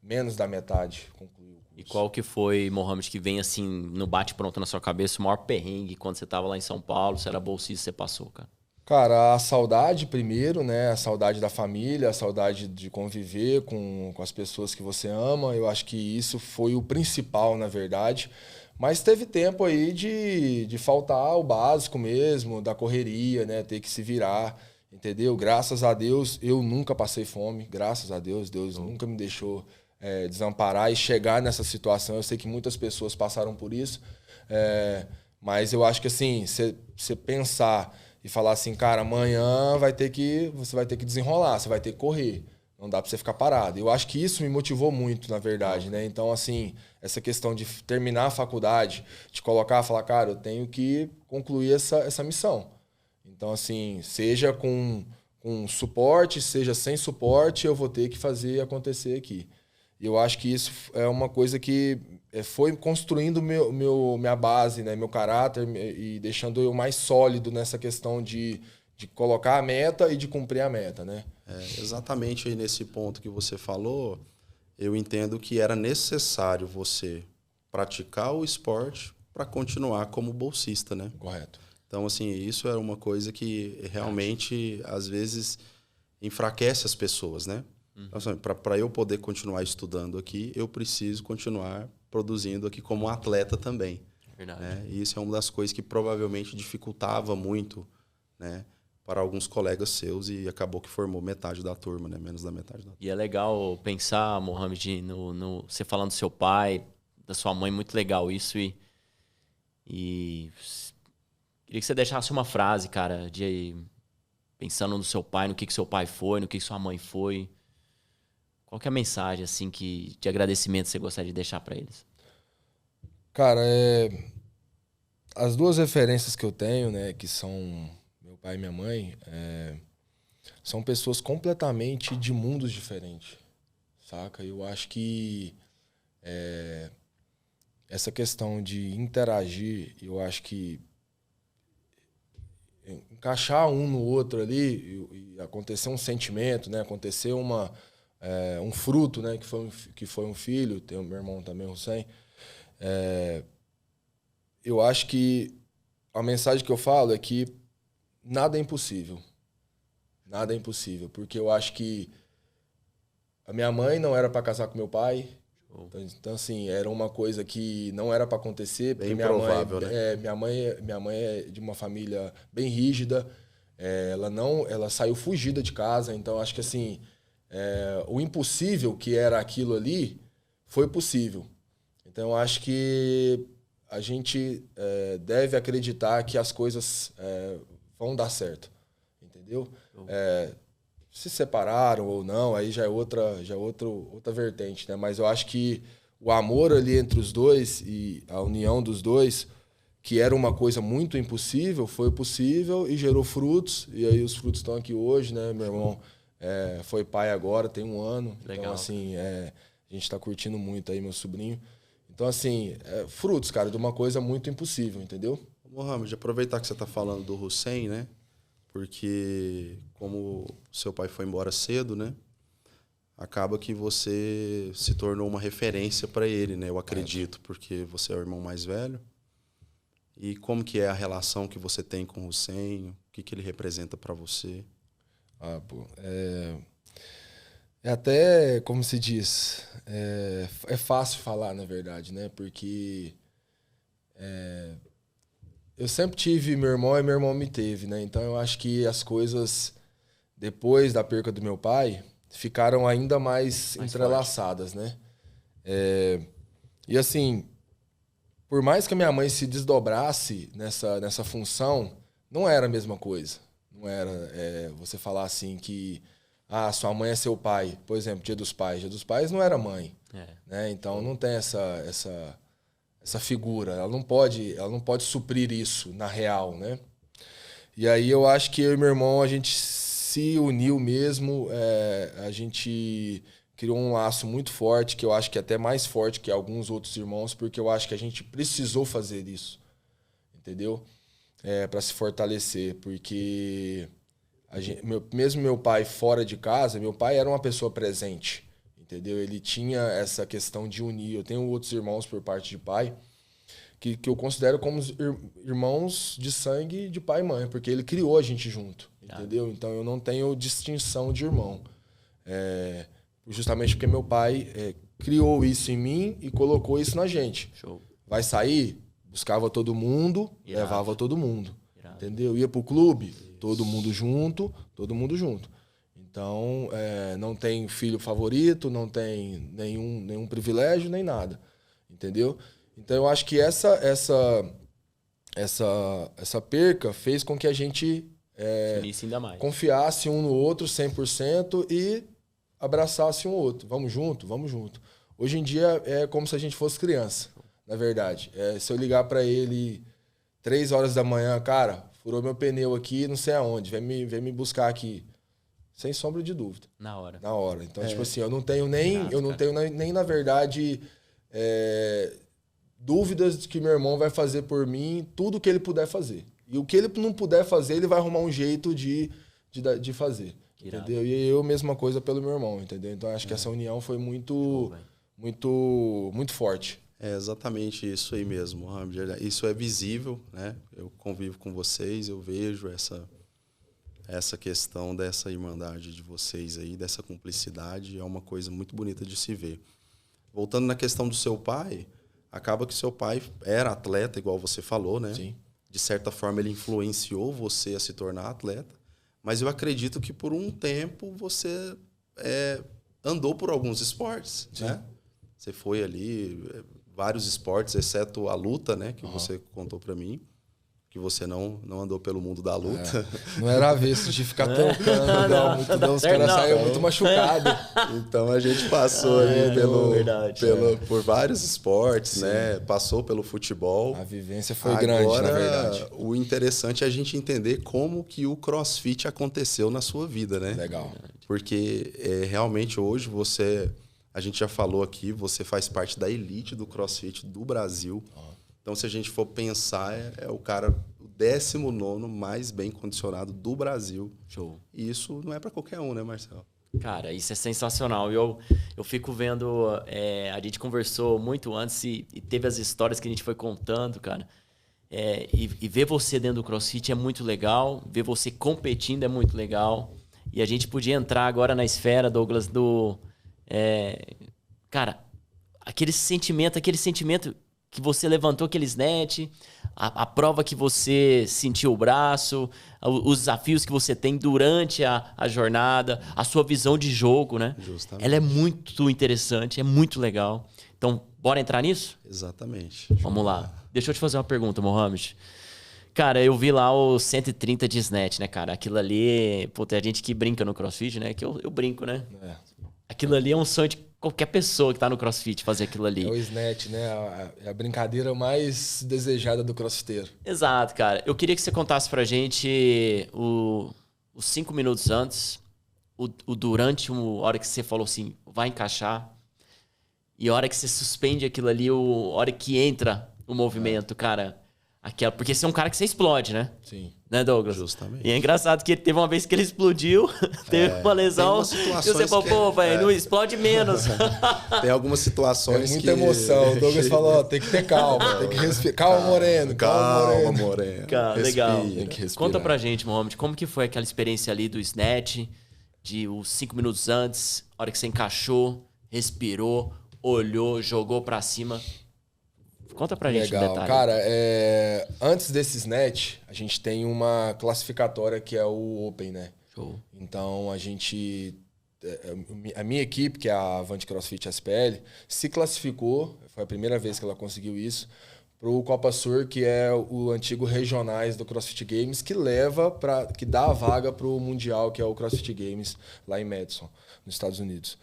menos da metade concluiu o curso. E qual que foi, Mohamed, que vem assim, no bate-pronto na sua cabeça, o maior perrengue quando você estava lá em São Paulo, você era bolsista, você passou, cara? Cara, a saudade primeiro, né? A saudade da família, a saudade de conviver com as pessoas que você ama. Eu acho que isso foi o principal, na verdade. Mas teve tempo aí de faltar o básico mesmo, da correria, né? Ter que se virar, entendeu? Graças a Deus, eu nunca passei fome. Graças a Deus, Deus nunca me deixou desamparar e chegar nessa situação. Eu sei que muitas pessoas passaram por isso. Mas eu acho que assim, você pensar e falar assim, cara, amanhã você vai ter que desenrolar, você vai ter que correr. Não dá pra você ficar parado. Eu acho que isso me motivou muito, na verdade, né? Então, assim, essa questão de terminar a faculdade, de falar, cara, eu tenho que concluir essa missão. Então, assim, seja com suporte, seja sem suporte, eu vou ter que fazer acontecer aqui. E eu acho que isso é uma coisa que foi construindo minha base, né? Meu caráter e deixando eu mais sólido nessa questão de colocar a meta e de cumprir a meta, né? Exatamente aí nesse ponto que você falou, eu entendo que era necessário você praticar o esporte para continuar como bolsista, né? Correto. Então, assim, isso é uma coisa que realmente, às vezes, enfraquece as pessoas, né? Então, assim, para eu poder continuar estudando aqui, eu preciso continuar produzindo aqui como atleta também. Verdade. Né? E isso é uma das coisas que provavelmente dificultava muito, né, para alguns colegas seus e acabou que formou metade da turma, né? Menos da metade da turma. E é legal pensar, Mohamed, você falando do seu pai, da sua mãe, muito legal isso. E queria que você deixasse uma frase, cara, pensando no seu pai, no que seu pai foi, no que sua mãe foi. Qual que é a mensagem assim de agradecimento você gostaria de deixar para eles? Cara, as duas referências que eu tenho, né, que são meu pai e minha mãe, são pessoas completamente de mundos diferentes, saca? Eu acho que essa questão de interagir, eu acho que encaixar um no outro ali e acontecer um sentimento, né, acontecer um fruto, né, que foi um filho, tem o meu irmão também, o Hussein. Eu acho que a mensagem que eu falo é que nada é impossível. Nada é impossível, porque eu acho que a minha mãe não era para casar com meu pai. Então, assim, era uma coisa que não era para acontecer. Bem improvável, né? Minha mãe é de uma família bem rígida. Ela saiu fugida de casa. Então, acho que assim, o impossível que era aquilo ali foi possível. Então, acho que a gente deve acreditar que as coisas vão dar certo, entendeu? Se separaram ou não, aí já é outra vertente, né? Mas eu acho que o amor ali entre os dois e a união dos dois, que era uma coisa muito impossível, foi possível e gerou frutos. E aí os frutos estão aqui hoje, né? Meu irmão foi pai agora, tem 1 ano. Legal. Então, assim, a gente está curtindo muito aí, meu sobrinho. Então, assim, frutos, cara, de uma coisa muito impossível, entendeu? Mohamed, aproveitar que você está falando do Hussein, né? Porque como seu pai foi embora cedo, né? Acaba que você se tornou uma referência para ele, né? Eu acredito, porque você é o irmão mais velho. E como que é a relação que você tem com o Hussein? O que ele representa para você? Ah, pô, é até, como se diz, é fácil falar, na verdade, né? Porque eu sempre tive meu irmão e meu irmão me teve, né? Então eu acho que as coisas, depois da perca do meu pai, ficaram ainda mais entrelaçadas, né? E assim, por mais que a minha mãe se desdobrasse nessa função, não era a mesma coisa. Não era você falar assim que sua mãe é seu pai. Por exemplo, Dia dos Pais. Dia dos Pais não era mãe. Né? Então não tem essa figura. Ela não pode suprir isso na real, né? E aí eu acho que eu e meu irmão, a gente se uniu mesmo. A gente criou um laço muito forte, que eu acho que é até mais forte que alguns outros irmãos, porque eu acho que a gente precisou fazer isso. Entendeu? Para se fortalecer, porque mesmo meu pai fora de casa, meu pai era uma pessoa presente, entendeu? Ele tinha essa questão de unir. Eu tenho outros irmãos por parte de pai que eu considero como irmãos de sangue de pai e mãe, porque ele criou a gente junto, entendeu? Então eu não tenho distinção de irmão, justamente porque meu pai criou isso em mim e colocou isso na gente. Show. Vai sair? Buscava todo mundo, levava todo mundo. Entendeu? Ia pro clube, todo mundo junto, todo mundo junto. Então, não tem filho favorito, não tem nenhum privilégio, nem nada. Entendeu? Então, eu acho que essa perca fez com que a gente ainda mais. Confiasse um no outro 100% e abraçasse um outro. Vamos junto, vamos junto. Hoje em dia é como se a gente fosse criança. Na verdade, se eu ligar para ele 3 horas da manhã, cara, furou meu pneu aqui, não sei aonde, vem me buscar aqui. Sem sombra de dúvida. Na hora. Na hora. Então, tipo assim, eu não tenho nem na verdade, dúvidas de que meu irmão vai fazer por mim tudo que ele puder fazer. E o que ele não puder fazer, ele vai arrumar um jeito de fazer. Irado. Entendeu? E eu, mesma coisa pelo meu irmão, entendeu? Então, acho que essa união foi muito forte. É exatamente isso aí mesmo, Mohamed. Isso é visível, né? Eu convivo com vocês, eu vejo essa questão dessa irmandade de vocês aí, dessa cumplicidade, é uma coisa muito bonita de se ver. Voltando na questão do seu pai, acaba que seu pai era atleta, igual você falou, né? Sim. De certa forma, ele influenciou você a se tornar atleta, mas eu acredito que por um tempo você andou por alguns esportes, Sim. né? Você foi ali, vários esportes, exceto a luta, né? Que você contou para mim, que você não andou pelo mundo da luta. Não era avesso de ficar tocando, não. Os caras saíram muito machucados. Então a gente passou ali por vários esportes, né? Passou pelo futebol. A vivência foi grande, na verdade. O interessante é a gente entender como que o CrossFit aconteceu na sua vida, né? Legal. Porque realmente hoje a gente já falou aqui, você faz parte da elite do CrossFit do Brasil. Então, se a gente for pensar, é o cara, o 19º mais bem condicionado do Brasil. Show. E isso não é para qualquer um, né, Marcelo? Cara, isso é sensacional. Eu fico vendo... a gente conversou muito antes e teve as histórias que a gente foi contando, cara. E ver você dentro do CrossFit é muito legal. Ver você competindo é muito legal. E a gente podia entrar agora na esfera, Douglas, cara, aquele sentimento que você levantou aquele snatch, a prova que você sentiu o braço, os desafios que você tem durante a jornada, a sua visão de jogo, né? Justamente. Ela é muito interessante, é muito legal. Então, bora entrar nisso? Exatamente. Vamos lá. Deixa eu te fazer uma pergunta, Mohamed. Cara, eu vi lá o 130 de snatch, né, cara? Aquilo ali... Pô, tem gente que brinca no CrossFit, né? Que eu brinco, né? Aquilo ali é um sonho de qualquer pessoa que tá no CrossFit fazer aquilo ali. É o snatch, né? É a brincadeira mais desejada do crossfiteiro. Exato, cara. Eu queria que você contasse pra gente os 5 minutos antes, o durante, a hora que você falou assim, vai encaixar, e a hora que você suspende aquilo ali, a hora que entra o movimento, cara. Porque você é um cara que você explode, né? Sim. Né, Douglas? Justamente. E é engraçado que teve uma vez que ele explodiu, teve uma lesão, e você falou, pô, velho, não explode menos. Tem algumas situações muita emoção. O Douglas falou, ó, tem que ter calma, tem que respirar. Calma, Moreno, Calma, Moreno. Cara, legal. Tem que respirar. Conta pra gente, Mohamed, como que foi aquela experiência ali do snatch, de os 5 minutos antes, a hora que você encaixou, respirou, olhou, jogou pra cima. Conta pra gente Legal. um detalhe. Cara, antes desse snatch, a gente tem uma classificatória que é o Open, né? Show. Então, a minha equipe, que é a Avante CrossFit SPL, se classificou, foi a primeira vez que ela conseguiu isso, para o Copa Sur, que é o antigo regionais do CrossFit Games, que dá a vaga para o Mundial, que é o CrossFit Games, lá em Madison, nos Estados Unidos.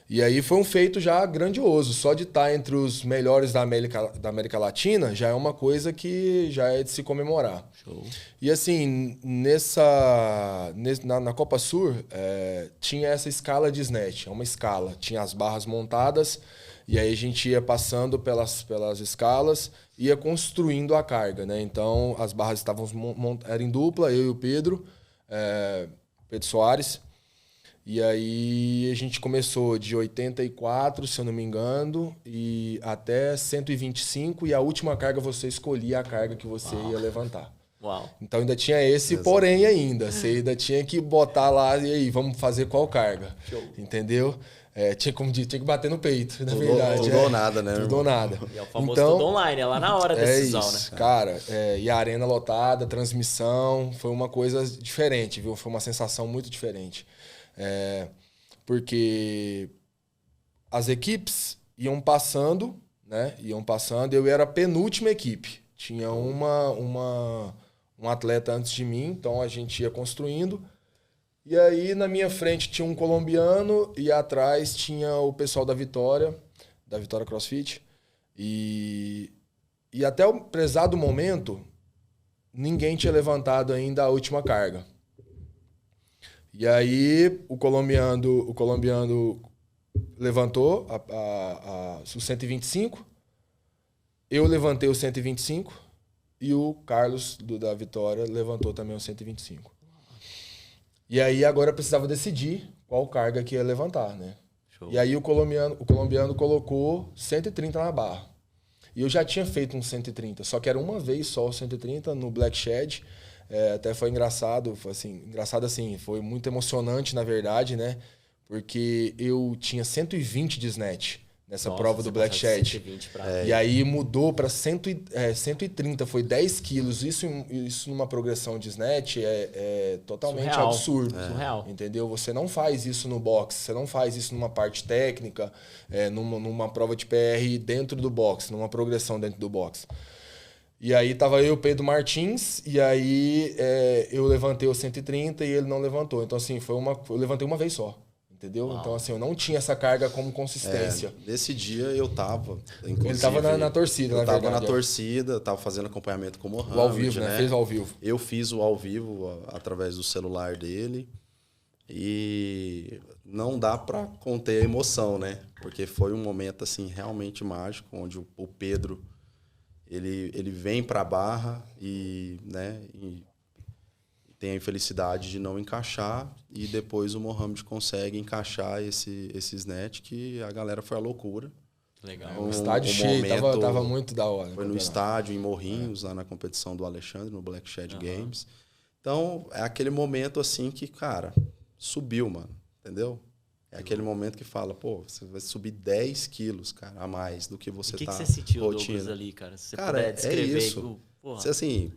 E aí foi um feito já grandioso. Só de estar entre os melhores da América Latina já é uma coisa que já é de se comemorar. Show. E assim, na Copa Sur, tinha essa escala de snatch. É uma escala. Tinha as barras montadas e aí a gente ia passando pelas escalas e ia construindo a carga, né? Então as barras estavam eram em dupla, eu e o Pedro Soares. E aí a gente começou de 84, se eu não me engano, e até 125, e a última carga você escolhia a carga que você ia levantar. Uau. Então ainda tinha esse porém ainda. Você ainda tinha que botar lá, e aí, vamos fazer qual carga? Show. Entendeu? Tinha que bater no peito, na verdade. Tudo ou nada, né? Tudo ou nada. E é o famoso tudo online, é lá na hora da decisão, isso, né? Cara, e a arena lotada, transmissão, foi uma coisa diferente, viu? Foi uma sensação muito diferente. Porque as equipes iam passando, né? Eu era a penúltima equipe. Tinha um atleta antes de mim, então a gente ia construindo. E aí na minha frente tinha um colombiano e atrás tinha o pessoal da Vitória CrossFit. E até o prezado momento, ninguém tinha levantado ainda a última carga. E aí o colombiano levantou o 125, eu levantei o 125 e o Carlos da Vitória levantou também o 125. E aí agora eu precisava decidir qual carga que ia levantar, né? Show. E aí o colombiano colocou 130 na barra. E eu já tinha feito um 130, só que era uma vez só o 130 no Black Shed. Até foi engraçado, foi muito emocionante, na verdade, né? Porque eu tinha 120 de snatch nessa prova do Black Shed. E aí mudou para 130, foi 10 quilos. Isso numa progressão de snatch é totalmente surreal. absurdo. Surreal. Entendeu? Você não faz isso no boxe, você não faz isso numa parte técnica, numa prova de PR dentro do boxe, numa progressão dentro do boxe. E aí tava eu e o Pedro Martins, e aí eu levantei o 130 e ele não levantou. Então, assim, eu levantei uma vez só, entendeu? Uau. Então, assim, eu não tinha essa carga como consistência. Nesse dia eu tava, inclusive... Ele tava na torcida, na verdade. Eu tava na torcida, tava fazendo acompanhamento com o Mohamed, O ao vivo, né? Fez o ao vivo. Eu fiz o ao vivo através do celular dele. E não dá pra conter a emoção, né? Porque foi um momento, assim, realmente mágico, onde o Pedro... Ele vem para a barra e tem a infelicidade de não encaixar, e depois o Mohamed consegue encaixar esse snatch, que a galera foi à loucura. Legal. O estádio cheio, tava muito da hora. Foi no estádio, em Morrinhos, lá na competição do Alexandre, no Black Shed Games. Então, é aquele momento assim que, cara, subiu, mano, entendeu? É aquele momento que fala, pô, você vai subir 10 quilos, cara, a mais do que você tá. O que você sentiu, rotina. Douglas, ali, cara? Se você cara, puder descrever. isso. Você, assim,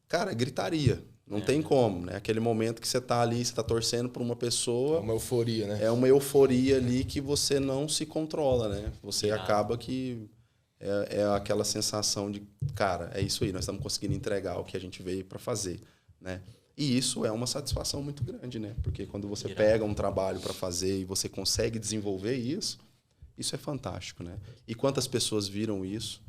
cara, gritaria. Não tem como, né? Aquele momento que você tá ali, você tá torcendo por uma pessoa. É uma euforia, né? É uma euforia ali que você não se controla, né? Você acaba que... É aquela sensação de, cara, é isso aí, nós estamos conseguindo entregar o que a gente veio para fazer, né? E isso é uma satisfação muito grande, né? Porque quando você pega um trabalho para fazer e você consegue desenvolver isso é fantástico, né? E quantas pessoas viram isso?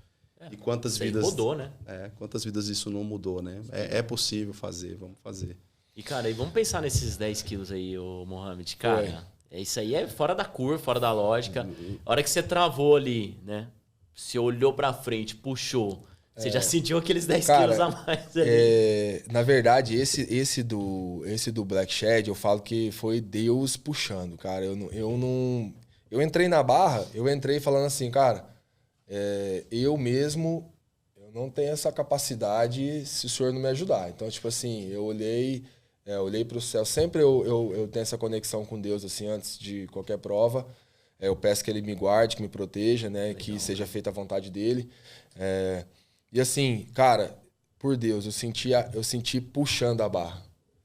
E quantas vidas... mudou, né? Quantas vidas isso não mudou, né? É possível fazer, vamos fazer. E, cara, vamos pensar nesses 10 quilos aí, ô Mohamed. Cara, isso aí é fora da curva, fora da lógica. A hora que você travou ali, né? Você olhou pra frente, puxou, Você já sentiu aqueles 10 Cara, quilos a mais ali. na verdade, esse do Black Shed, eu falo que foi Deus puxando, cara. Eu entrei na barra, eu entrei falando assim, cara, eu mesmo, eu não tenho essa capacidade se o senhor não me ajudar. Então, tipo assim, eu olhei para o céu. Sempre eu tenho essa conexão com Deus, assim, antes de qualquer prova. Eu peço que ele me guarde, que me proteja, né? Legal, que seja feita a vontade dele. E assim, cara, por Deus, eu senti puxando a barra.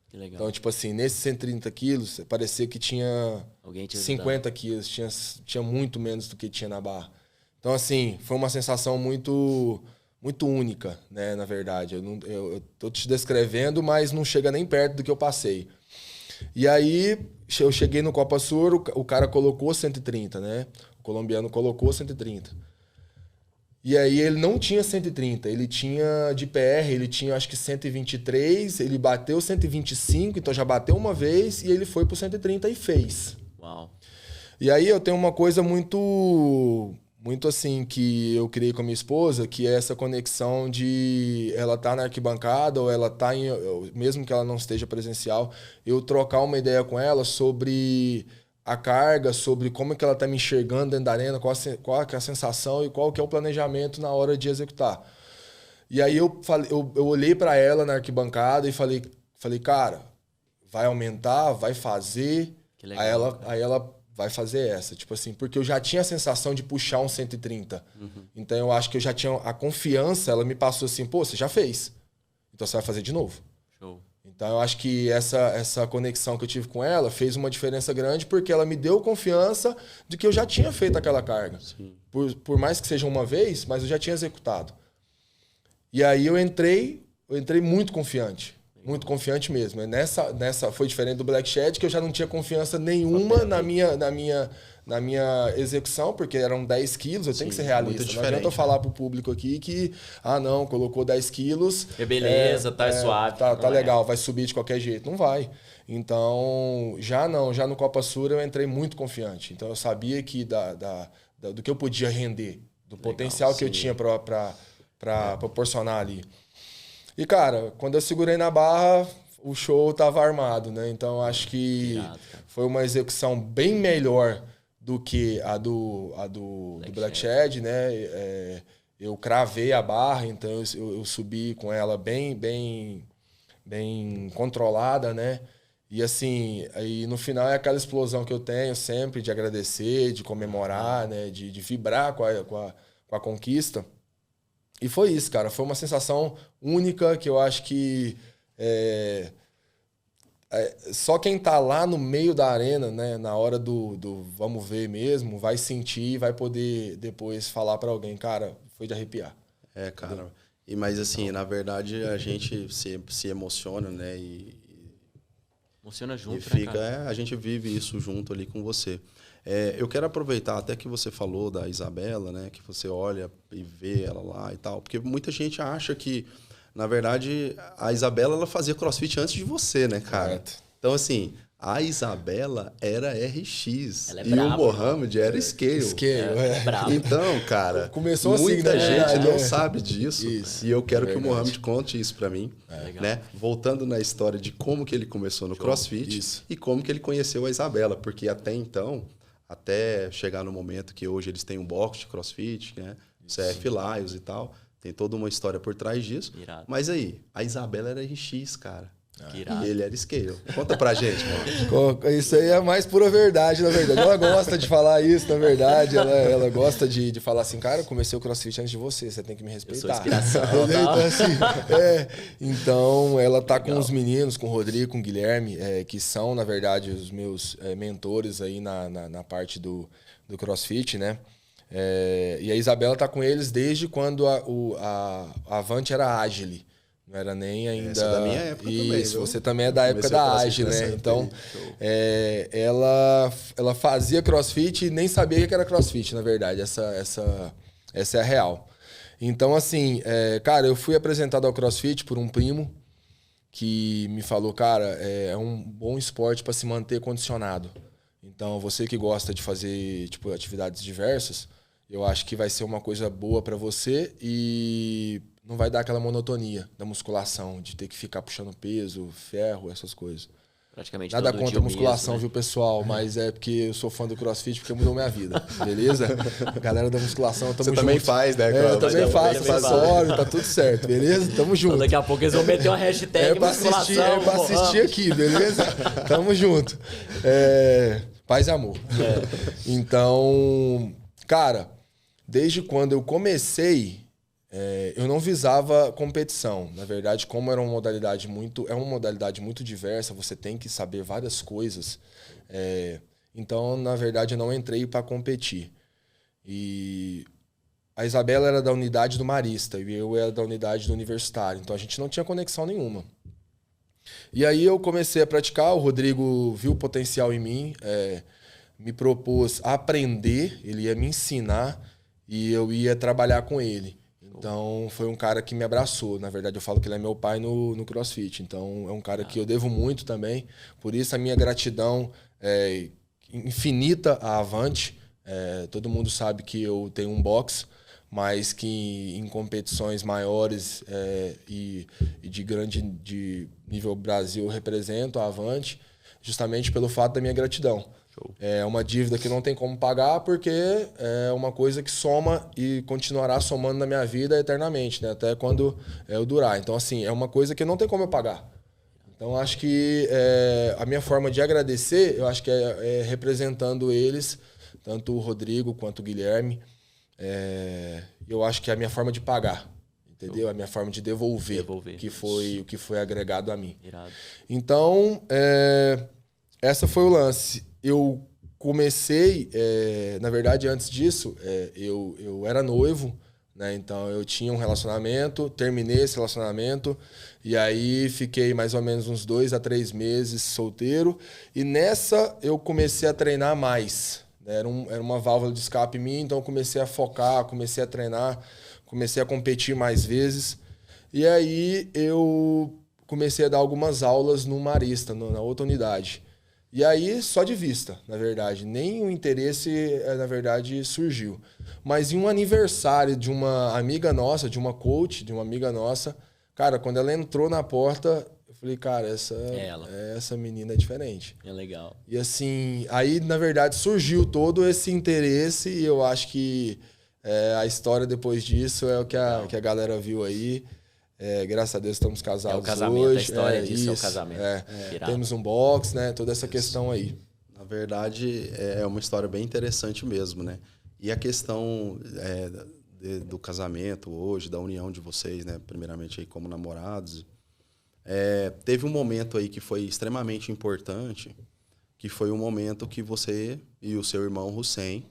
Que legal. Então, tipo assim, nesses 130 quilos, parecia que tinha 50 quilos, tinha muito menos do que tinha na barra. Então, assim, foi uma sensação muito, muito única, né, na verdade. Eu tô te descrevendo, mas não chega nem perto do que eu passei. E aí, eu cheguei no Copa Sur, o cara colocou 130, né? O colombiano colocou 130. E aí ele não tinha 130, ele tinha de PR, ele tinha acho que 123, ele bateu 125, então já bateu uma vez e ele foi pro 130 e fez. Uau. E aí eu tenho uma coisa muito assim que eu criei com a minha esposa, que é essa conexão de ela tá na arquibancada ou ela tá mesmo que ela não esteja presencial, eu trocar uma ideia com ela sobre a carga, sobre como é que ela tá me enxergando dentro da arena, qual que é a sensação e qual que é o planejamento na hora de executar. E aí eu olhei para ela na arquibancada e falei, cara, vai aumentar, vai fazer. Que legal, aí ela vai fazer essa, tipo assim, porque eu já tinha a sensação de puxar um 130. Então eu acho que eu já tinha a confiança, ela me passou assim, pô, você já fez. Então você vai fazer de novo. Show. Então eu acho que essa conexão que eu tive com ela fez uma diferença grande porque ela me deu confiança de que eu já tinha feito aquela carga. Por mais que seja uma vez, mas eu já tinha executado. E aí eu entrei muito confiante. Muito confiante mesmo. Nessa foi diferente do Black Shed, que eu já não tinha confiança nenhuma na minha execução, porque eram 10 quilos, eu tenho que ser realista. Não adianta eu falar pro público aqui que, não, colocou 10 quilos. Beleza, tá suave. Tá legal, vai subir de qualquer jeito. Não vai. Então, já no Copa Sur eu entrei muito confiante. Então eu sabia que do que eu podia render, do potencial que eu tinha para proporcionar ali. E, cara, quando eu segurei na barra, o show tava armado, né? Então, acho que foi uma execução bem melhor do que a do Black Shed, né? Eu cravei a barra, então eu subi com ela bem controlada, né? E, assim, aí no final é aquela explosão que eu tenho sempre de agradecer, de comemorar, né? De vibrar com a conquista. E foi isso, cara. Foi uma sensação única que eu acho que só quem tá lá no meio da arena, né, na hora do vamos ver mesmo, vai sentir e vai poder depois falar para alguém, cara, foi de arrepiar. Cara. Mas assim, na verdade, a gente se emociona, né? Emociona junto, e fica, né, cara? a gente vive isso junto ali com você. Eu quero aproveitar até que você falou da Isabela, né? Que você olha e vê ela lá e tal. Porque muita gente acha que, na verdade, a Isabela ela fazia crossfit antes de você, né, cara? Correto. Então, assim, a Isabela era RX ela é e braba, o Mohamed era Scale. É brabo. Então, cara, começou muita assim, né? gente não sabe disso. Isso, e eu quero que o verdade. Mohamed conte isso pra mim. Né? Voltando na história de como que ele começou no CrossFit e como que ele conheceu a Isabela. Porque até então, até chegar no momento que hoje eles têm um box de CrossFit, né? CF Lions e tal, tem toda uma história por trás disso. Irado. Mas aí, a Isabela era RX, cara. Irado. E ele era Scale. Conta pra gente, mano. Isso aí é a mais pura verdade, na verdade. Ela gosta de falar isso, na verdade. Ela gosta de falar assim, cara, eu comecei o CrossFit antes de você tem que me respeitar. Eu sou inspiração. Então, assim, então, ela tá com os meninos, com o Rodrigo, com o Guilherme, que são, na verdade, os meus mentores aí na parte do CrossFit, né? E a Isabela tá com eles desde quando a Avante era Agile. Não era nem ainda... Essa é da minha época isso, também, viu? você também é da época da Agile, né? Então, ela fazia CrossFit e nem sabia que era CrossFit, na verdade. Essa é a real. Então, assim, cara, eu fui apresentado ao CrossFit por um primo que me falou, cara, é um bom esporte para se manter condicionado. Então, você que gosta de fazer atividades diversas, eu acho que vai ser uma coisa boa para você e não vai dar aquela monotonia da musculação, de ter que ficar puxando peso, ferro, essas coisas. Praticamente Nada todo contra dia a musculação, mesmo, né? viu, pessoal? Mas é porque eu sou fã do CrossFit, porque mudou minha vida, beleza? Galera da musculação, tamo junto. Você também faz, né? Eu também faço, também acessório, tá tudo certo, beleza? Tamo junto. Então, daqui a pouco eles vão meter uma hashtag musculação. É pra assistir aqui, beleza? Tamo junto. Paz e amor. Então, cara, desde quando eu comecei, eu não visava competição. Na verdade, como era uma modalidade muito diversa, você tem que saber várias coisas. Então, na verdade, eu não entrei para competir. E a Isabela era da unidade do Marista e eu era da unidade do Universitário. Então, a gente não tinha conexão nenhuma. E aí eu comecei a praticar, o Rodrigo viu o potencial em mim, me propôs a aprender, ele ia me ensinar e eu ia trabalhar com ele. Então, foi um cara que me abraçou. Na verdade, eu falo que ele é meu pai no CrossFit. Então, é um cara que eu devo muito também. Por isso, a minha gratidão é infinita à Avante. Todo mundo sabe que eu tenho um box, mas que em competições maiores e de nível Brasil, eu represento a Avante justamente pelo fato da minha gratidão. É uma dívida que não tem como pagar porque é uma coisa que soma e continuará somando na minha vida eternamente, né? Até quando eu durar. Então, assim, é uma coisa que não tem como eu pagar. Então, acho que a minha forma de agradecer, eu acho que é representando eles, tanto o Rodrigo quanto o Guilherme. Eu acho que é a minha forma de pagar, entendeu? A minha forma de devolver. O que foi agregado a mim. Irado. Então, essa foi o lance. Eu comecei, na verdade, antes disso, eu era noivo, né? Então eu tinha um relacionamento, terminei esse relacionamento e aí fiquei mais ou menos uns 2 a 3 meses solteiro e nessa eu comecei a treinar mais. Era uma válvula de escape minha, então eu comecei a focar, comecei a treinar, comecei a competir mais vezes e aí eu comecei a dar algumas aulas no Marista, na outra unidade. E aí, só de vista, na verdade. Nem o interesse, na verdade, surgiu. Mas em um aniversário de uma amiga nossa, de uma coach, de uma amiga nossa, cara, quando ela entrou na porta, eu falei, cara, essa menina é diferente. É legal. E assim, aí, na verdade, surgiu todo esse interesse e eu acho que a história depois disso é o que a galera viu aí. Graças a Deus estamos casados hoje. É o casamento, a história disso é o casamento. Temos um box, né? Toda essa questão aí. Na verdade, é uma história bem interessante mesmo, né? E a questão do casamento hoje, da união de vocês, né? Primeiramente aí como namorados. Teve um momento aí que foi extremamente importante, que foi o momento que você e o seu irmão Hussein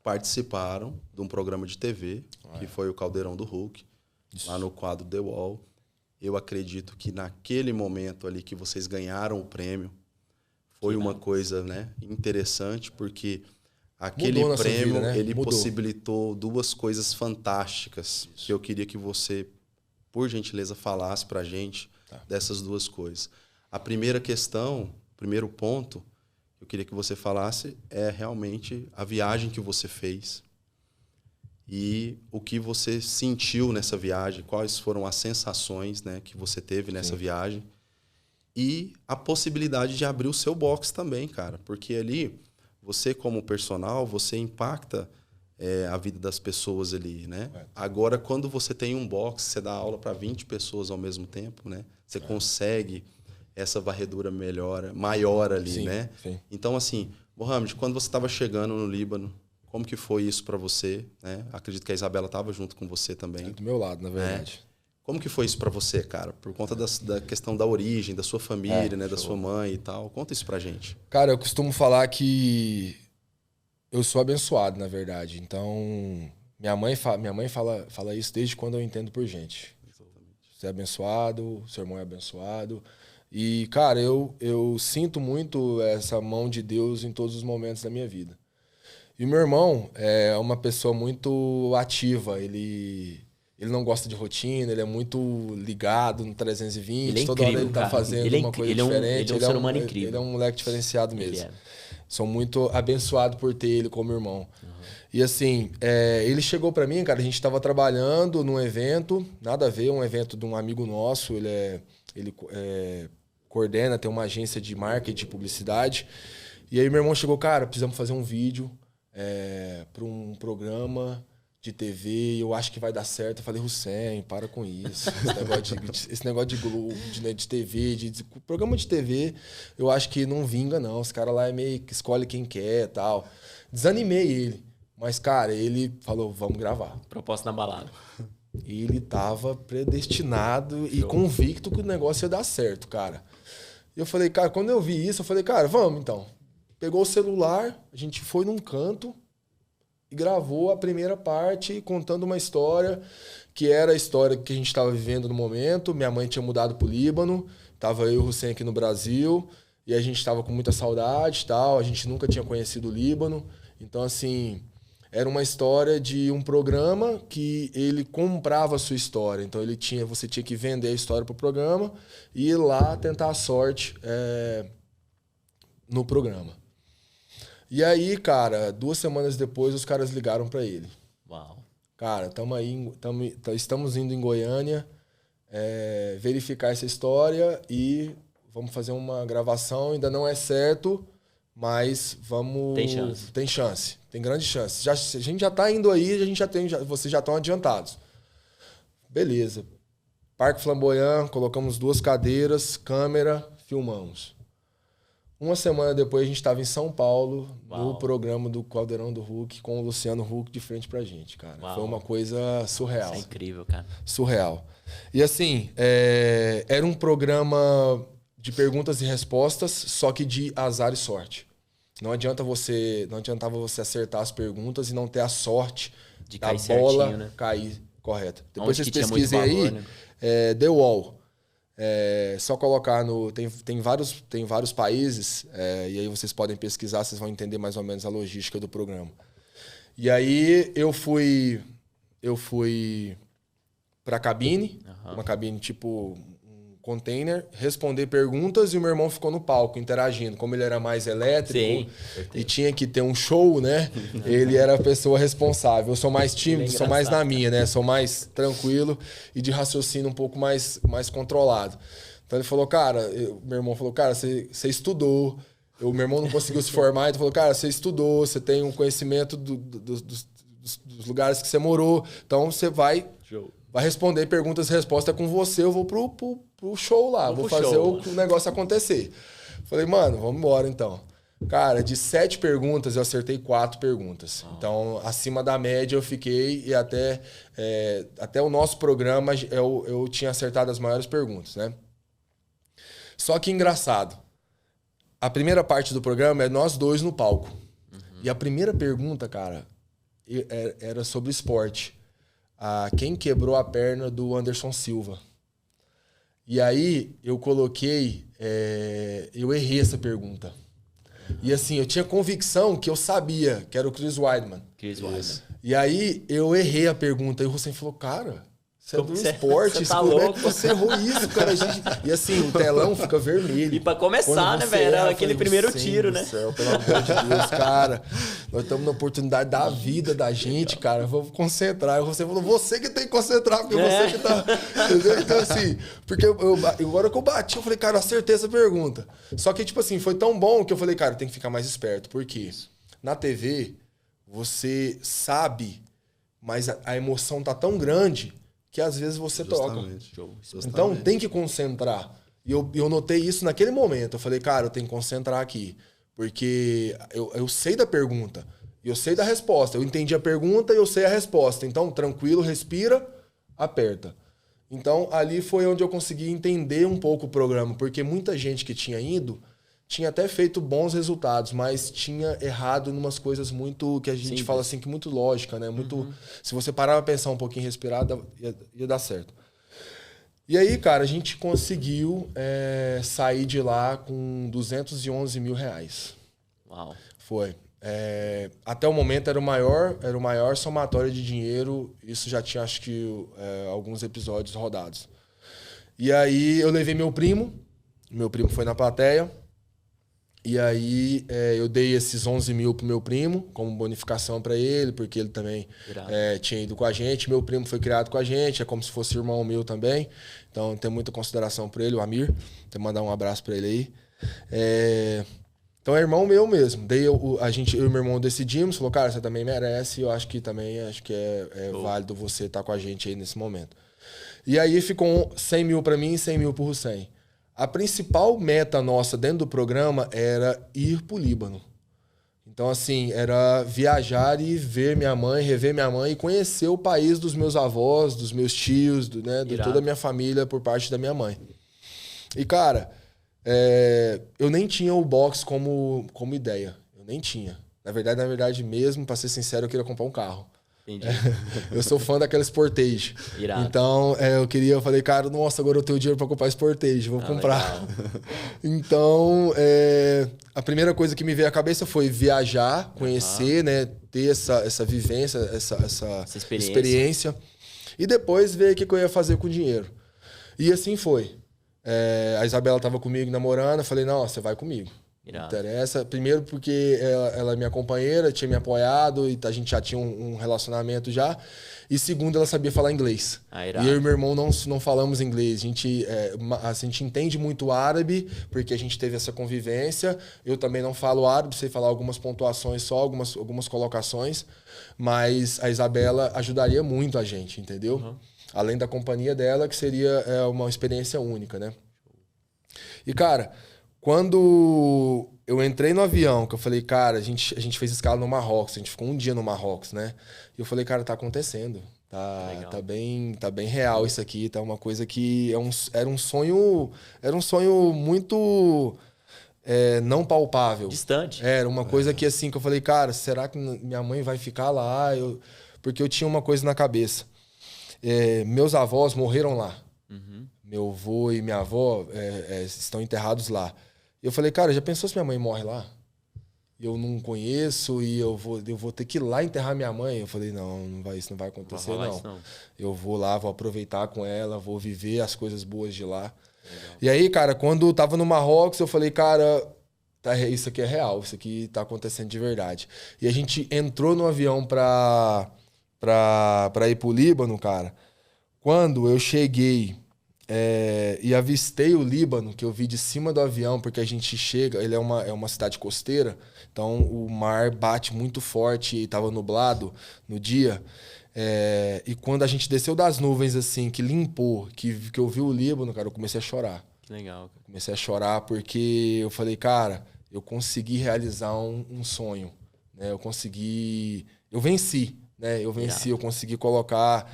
participaram de um programa de TV, que foi o Caldeirão do Hulk. Isso. Lá no quadro The Wall. Eu acredito que naquele momento ali que vocês ganharam o prêmio, foi uma coisa, né, interessante, porque aquele prêmio, vida, né? Ele possibilitou 2 coisas fantásticas. Isso. Que eu queria que você, por gentileza, falasse pra gente dessas 2 coisas. A primeira questão, o primeiro ponto, eu queria que você falasse realmente a viagem que você fez. E o que você sentiu nessa viagem, quais foram as sensações, né, que você teve nessa viagem. E a possibilidade de abrir o seu box também, cara. Porque ali, você como personal, você impacta a vida das pessoas ali, né? Agora, quando você tem um box, você dá aula para 20 pessoas ao mesmo tempo, né? Você consegue essa varredura maior ali, né? Sim. Então, assim, Mohamed, quando você estava chegando no Líbano, como que foi isso para você, né? Acredito que a Isabela estava junto com você também. Do meu lado, na verdade. Como que foi isso para você, cara? Por conta da questão da origem, da sua família, né? Da sua mãe e tal. Conta isso pra gente. Cara, eu costumo falar que eu sou abençoado, na verdade. Então, minha mãe fala isso desde quando eu entendo por gente. Exatamente. Você é abençoado, seu irmão é abençoado. E, cara, eu sinto muito essa mão de Deus em todos os momentos da minha vida. E o meu irmão é uma pessoa muito ativa, ele não gosta de rotina, ele é muito ligado no 320, ele é toda incrível, hora ele tá fazendo uma coisa diferente. Ele é um ser humano incrível. Ele é um moleque diferenciado mesmo. Sou muito abençoado por ter ele como irmão. E assim, ele chegou pra mim, cara, a gente tava trabalhando num evento, nada a ver, um evento de um amigo nosso, ele coordena, tem uma agência de marketing e publicidade. E aí meu irmão chegou, cara, precisamos fazer um vídeo para um programa de TV, eu acho que vai dar certo. Eu falei, Hussein, para com isso. Esse negócio de Globo, de TV, programa de TV, eu acho que não vinga, não. Os caras lá meio que escolhe quem quer e tal. Desanimei ele. Mas, cara, ele falou, vamos gravar. Proposta na balada. Ele tava predestinado e convicto que o negócio ia dar certo, cara. E eu falei, cara, quando eu vi isso, eu falei, cara, vamos então. Pegou o celular, a gente foi num canto e gravou a primeira parte contando uma história que era a história que a gente estava vivendo no momento. Minha mãe tinha mudado pro Líbano, tava eu e o Hussein aqui no Brasil e a gente tava com muita saudade e tal. A gente nunca tinha conhecido o Líbano. Então, assim, era uma história de um programa que ele comprava a sua história. Então, você tinha que vender a história pro programa e ir lá tentar a sorte no programa. E aí, cara, 2 semanas depois, os caras ligaram pra ele. Uau. Cara, estamos indo em Goiânia verificar essa história e vamos fazer uma gravação. Ainda não é certo, mas vamos... Tem chance. Tem chance. Tem grande chance. A gente já tá indo aí, vocês já estão adiantados. Beleza. Parque Flamboyant, colocamos 2 cadeiras, câmera, filmamos. 1 semana depois, a gente estava em São Paulo, no programa do Caldeirão do Hulk, com o Luciano Huck de frente pra gente, cara. Uau. Foi uma coisa surreal. Isso é incrível, cara. Surreal. E assim, era um programa de perguntas e respostas, só que de azar e sorte. Não adiantava você acertar as perguntas e não ter a sorte de da cair bola certinho, né? cair correta. Depois Onde vocês que tinha muito pesquisem valor, aí, né? The Wall. Só colocar tem vários países, e aí vocês podem pesquisar, vocês vão entender mais ou menos a logística do programa. E aí eu fui pra cabine, uma cabine tipo um container, responder perguntas e o meu irmão ficou no palco interagindo. Como ele era mais elétrico e tinha que ter um show, né? Ele era a pessoa responsável. Eu sou mais tímido, sou mais na minha, né? Sou mais tranquilo e de raciocínio um pouco mais controlado. Então ele falou, cara, meu irmão falou, cara, você estudou. O meu irmão não conseguiu se formar, então falou, cara, você estudou, você tem um conhecimento dos lugares que você morou, então você vai responder perguntas e respostas com você, eu vou pro show lá, vou fazer o negócio acontecer. Falei, mano, vamos embora então. Cara, de 7 perguntas, eu acertei 4 perguntas. Então, acima da média eu fiquei e até o nosso programa eu tinha acertado as maiores perguntas, né? Só que engraçado, a primeira parte do programa é nós 2 no palco. E a primeira pergunta, cara, era sobre esporte. Quem quebrou a perna do Anderson Silva? E aí eu coloquei, eu errei essa pergunta. E assim, eu tinha convicção que eu sabia que era o Chris Weidman. E aí eu errei a pergunta e o Hussein falou, cara, você é do esporte, você tá como louco? é que você errou isso, cara? E assim, o telão fica vermelho. E pra começar, né, velho? Era aquele primeiro tiro, né? Céu, pelo amor de Deus, cara. Nós estamos na oportunidade da vida da gente, cara. Vamos concentrar. E você falou, você que tem que concentrar, porque você que tá... Entendeu? Então, assim, porque agora que eu bati, eu falei, cara, eu acertei essa pergunta. Só que, tipo assim, foi tão bom que eu falei, cara, tem que ficar mais esperto. Por quê? Na TV, você sabe, mas a emoção tá tão grande que às vezes você toca. Então tem que concentrar. E eu notei isso naquele momento. Eu falei, cara, eu tenho que concentrar aqui. Porque eu sei da pergunta. E eu sei da resposta. Eu entendi a pergunta e eu sei a resposta. Então, tranquilo, respira, aperta. Então, ali foi onde eu consegui entender um pouco o programa. Porque muita gente que tinha ido tinha até feito bons resultados, mas tinha errado em umas coisas muito, que a gente fala assim, que muito lógica, né? Muito, se você parar pra pensar um pouquinho, respirar, ia dar certo. E aí, cara, a gente conseguiu sair de lá com 211 mil reais. Uau. Foi. Até o momento era o maior somatório de dinheiro, isso já tinha, acho que, alguns episódios rodados. E aí eu levei meu primo foi na plateia. E aí eu dei esses 11 mil pro meu primo, como bonificação para ele, porque ele também tinha ido com a gente. Meu primo foi criado com a gente, é como se fosse irmão meu também. Então, tenho muita consideração por ele, o Amir. Tenho que mandar um abraço para ele aí. Então, é irmão meu mesmo. Daí eu e meu irmão decidimos, falou, cara, você também merece. Eu acho que também é válido você estar com a gente aí nesse momento. E aí ficou 100 mil para mim e 100 mil pro Hussein. A principal meta nossa dentro do programa era ir pro Líbano. Então, assim, era viajar e ver minha mãe, rever minha mãe e conhecer o país dos meus avós, dos meus tios, de toda a minha família por parte da minha mãe. E, cara, eu nem tinha o box como ideia. Eu nem tinha. Na verdade mesmo, pra ser sincero, eu queria comprar um carro. Entendi. Eu sou fã daquela Sportage. Irado. Então, eu falei, cara, nossa, agora eu tenho dinheiro pra comprar Sportage, vou comprar. Então, a primeira coisa que me veio à cabeça foi viajar, conhecer, né, ter essa vivência, essa experiência. E depois ver o que eu ia fazer com o dinheiro. E assim foi. A Isabela estava comigo namorando, eu falei, não, você vai comigo. Não interessa. Primeiro porque ela é minha companheira, tinha me apoiado e a gente já tinha um relacionamento já. E segundo, ela sabia falar inglês. E eu e meu irmão não falamos inglês. A gente entende muito árabe, porque a gente teve essa convivência. Eu também não falo árabe, sei falar algumas pontuações só, algumas colocações. Mas a Isabela ajudaria muito a gente, entendeu? Uhum. Além da companhia dela, que seria uma experiência única, né? E, cara... Quando eu entrei no avião, que eu falei, cara, a gente fez escala no Marrocos, a gente ficou um dia no Marrocos, né? E eu falei, cara, tá acontecendo. Tá bem real isso aqui, tá uma coisa que era um sonho muito não palpável. Distante. Era uma coisa que assim, que eu falei, cara, será que minha mãe vai ficar lá? Porque eu tinha uma coisa na cabeça. Meus avós morreram lá. Uhum. Meu avô e minha avó estão enterrados lá. E eu falei, cara, já pensou se minha mãe morre lá? Eu não conheço e eu vou ter que ir lá enterrar minha mãe. Eu falei, isso não vai acontecer, não. Eu vou lá, vou aproveitar com ela, vou viver as coisas boas de lá. Legal. E aí, cara, quando eu tava no Marrocos, eu falei, cara, isso aqui é real, isso aqui tá acontecendo de verdade. E a gente entrou no avião pra ir pro Líbano, cara. Quando eu cheguei... e avistei o Líbano, que eu vi de cima do avião, porque a gente chega, ele é uma cidade costeira, então o mar bate muito forte e estava nublado no dia. E quando a gente desceu das nuvens, assim, que limpou, que eu vi o Líbano, cara, eu comecei a chorar. Que legal. Cara. Comecei a chorar porque eu falei, cara, eu consegui realizar um sonho, né? Eu venci. Eu venci, eu consegui colocar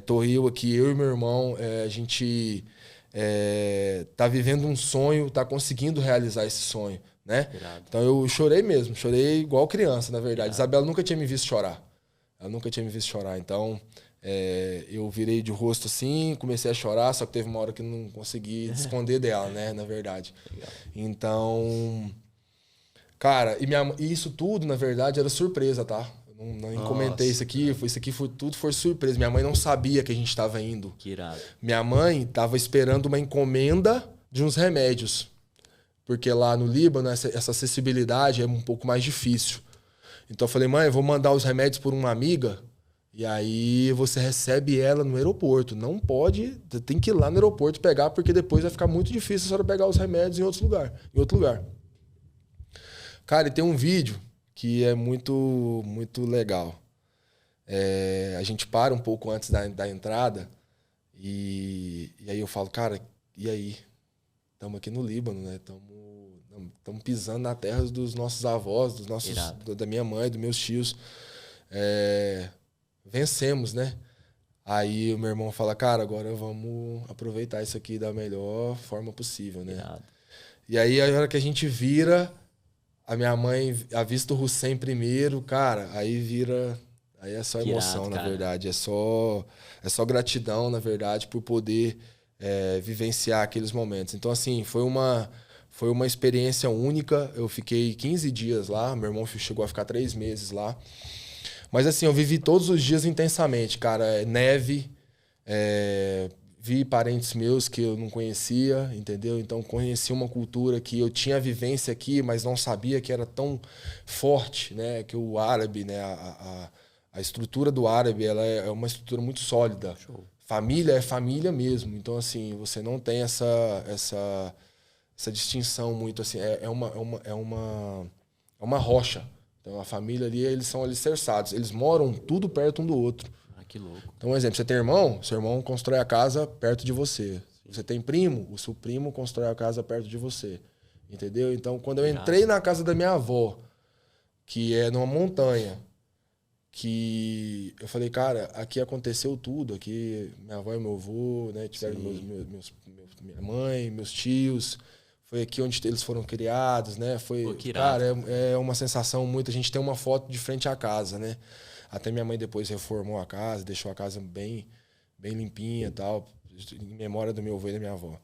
Toril aqui, eu e meu irmão, a gente tá vivendo um sonho, tá conseguindo realizar esse sonho, né? Irado. Então eu chorei mesmo, chorei igual criança, na verdade. Irado. Isabela nunca tinha me visto chorar. Ela nunca tinha me visto chorar, então eu virei de rosto assim, comecei a chorar, só que teve uma hora que não consegui esconder dela, né, na verdade. Legal. Então, cara, e isso tudo, na verdade, era surpresa, tá? Não comentei isso aqui, tudo foi surpresa. Minha mãe não sabia que a gente estava indo. Que irado. Minha mãe estava esperando uma encomenda de uns remédios. Porque lá no Líbano, essa acessibilidade é um pouco mais difícil. Então eu falei, mãe, eu vou mandar os remédios por uma amiga, e aí você recebe ela no aeroporto. Não pode, tem que ir lá no aeroporto pegar, porque depois vai ficar muito difícil a senhora pegar os remédios em outro lugar. Cara, e tem um vídeo que é muito, muito legal. A gente para um pouco antes da entrada e aí eu falo, cara, e aí? Estamos aqui no Líbano, né? Estamos pisando na terra dos nossos avós, da minha mãe, dos meus tios. Vencemos, né? Aí o meu irmão fala, cara, agora vamos aproveitar isso aqui da melhor forma possível, né? Irado. E aí a hora que a gente vira... A minha mãe avista o Hussein primeiro, cara, aí é só emoção, na verdade. É só gratidão, na verdade, por poder vivenciar aqueles momentos. Então, assim, foi uma experiência única. Eu fiquei 15 dias lá, meu irmão chegou a ficar 3 meses lá. Mas, assim, eu vivi todos os dias intensamente, cara. Neve, vi parentes meus que eu não conhecia, entendeu? Então conheci uma cultura que eu tinha vivência aqui, mas não sabia que era tão forte, né? Que o árabe, né? A estrutura do árabe, ela é uma estrutura muito sólida. Show. Família é família mesmo. Então, assim, você não tem essa distinção muito, assim, é uma rocha. Então, a família ali, eles são alicerçados. Eles moram tudo perto um do outro. Que louco. Então, um exemplo, você tem irmão, seu irmão constrói a casa perto de você. Você tem primo, o seu primo constrói a casa perto de você. Entendeu? Então, quando eu entrei na casa da minha avó, que é numa montanha, que eu falei, cara, aqui aconteceu tudo. Aqui minha avó e meu avô, né, tiveram minha mãe, meus tios. Foi aqui onde eles foram criados, né? Foi, cara, é uma sensação muito... A gente tem uma foto de frente à casa, né? Até minha mãe depois reformou a casa, deixou a casa bem limpinha e tal, em memória do meu avô e da minha avó.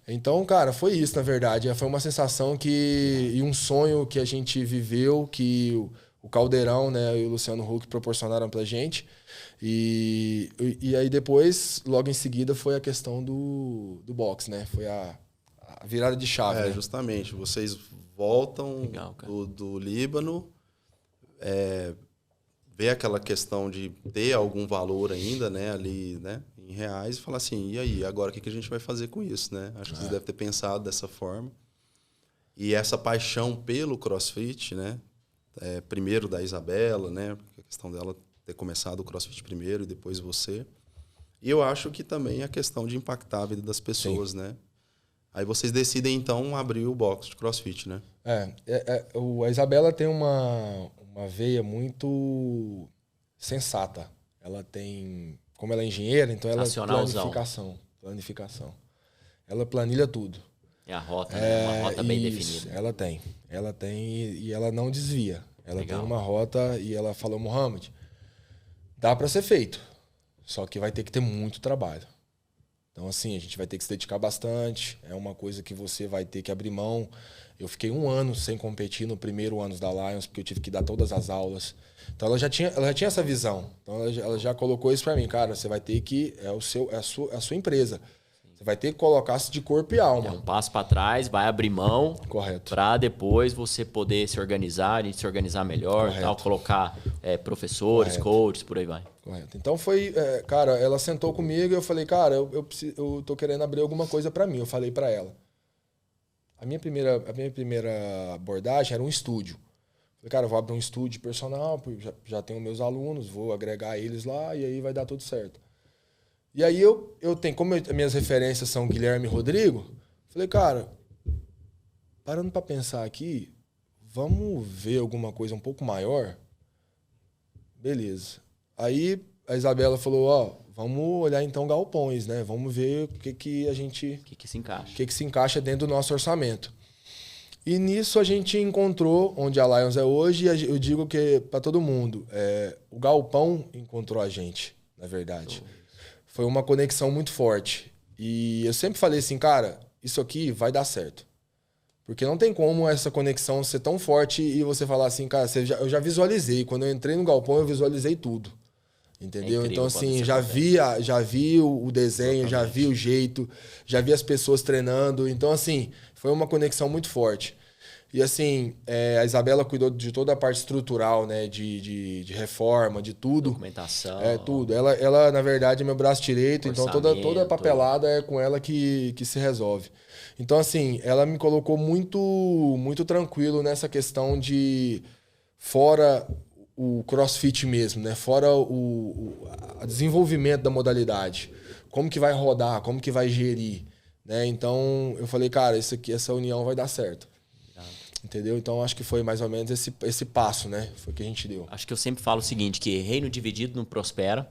Então, cara, foi isso, na verdade. Foi uma sensação e um sonho que a gente viveu, que o Caldeirão, né, e o Luciano Huck proporcionaram pra gente. E aí depois, logo em seguida, foi a questão do boxe, né? Foi a virada de chave. Né? Justamente. Vocês voltam do Líbano, ver aquela questão de ter algum valor ainda, né, ali, né, em reais, e falar assim, e aí, agora o que a gente vai fazer com isso, né? Acho que vocês devem ter pensado dessa forma. E essa paixão pelo CrossFit, né, primeiro da Isabela, né, a questão dela ter começado o CrossFit primeiro e depois você. E eu acho que também a questão de impactar a vida das pessoas, né? Aí vocês decidem, então, abrir o box de CrossFit, né? A Isabela tem uma veia muito sensata. Ela tem... Como ela é engenheira, então ela é planificação. Ela planilha tudo. É a rota, né? Uma rota bem definida. Ela tem e ela não desvia. Ela tem uma rota e ela falou, Mohamed, dá para ser feito, só que vai ter que ter muito trabalho. Então, assim, a gente vai ter que se dedicar bastante. É uma coisa que você vai ter que abrir mão. Eu fiquei 1 ano sem competir no primeiro ano da Lions, porque eu tive que dar todas as aulas. Então, ela já tinha essa visão. Então, ela já colocou isso para mim. Cara, você vai ter que... É a sua empresa. Você vai ter que colocar-se de corpo e alma. É um passo para trás, vai abrir mão. Correto. Para depois você poder se organizar, a gente se organizar melhor, tal, colocar professores, coaches, por aí vai. Correto. Então foi... cara, ela sentou comigo e eu falei, cara, eu tô querendo abrir alguma coisa para mim. Eu falei para ela. A minha primeira abordagem era um estúdio. Falei, cara, eu vou abrir um estúdio personal, já tenho meus alunos, vou agregar eles lá e aí vai dar tudo certo. E aí eu tenho, como minhas referências são Guilherme e Rodrigo, falei, cara, parando para pensar aqui, vamos ver alguma coisa um pouco maior? Beleza. Aí a Isabela falou, vamos olhar então galpões, né? Vamos ver o que a gente... O que se encaixa. O que se encaixa dentro do nosso orçamento. E nisso a gente encontrou onde a Lions é hoje, e eu digo que para todo mundo, o galpão encontrou a gente, na verdade. Foi uma conexão muito forte. E eu sempre falei assim, cara, isso aqui vai dar certo. Porque não tem como essa conexão ser tão forte e você falar assim, cara, eu já visualizei. Quando eu entrei no galpão, eu visualizei tudo. Entendeu? Então, assim, já vi o desenho, já vi o jeito, já vi as pessoas treinando. Então, assim, foi uma conexão muito forte. E, assim, a Isabela cuidou de toda a parte estrutural, né? De reforma, de tudo. Documentação. Tudo. Ela, na verdade, é meu braço direito. Então, toda a papelada é com ela que se resolve. Então, assim, ela me colocou muito, muito tranquilo nessa questão de... Fora o CrossFit mesmo, né? Fora o desenvolvimento da modalidade. Como que vai rodar, como que vai gerir, né? Então, eu falei, cara, essa união vai dar certo. Entendeu? Então, acho que foi mais ou menos esse passo, né? Foi o que a gente deu. Acho que eu sempre falo o seguinte, que reino dividido não prospera.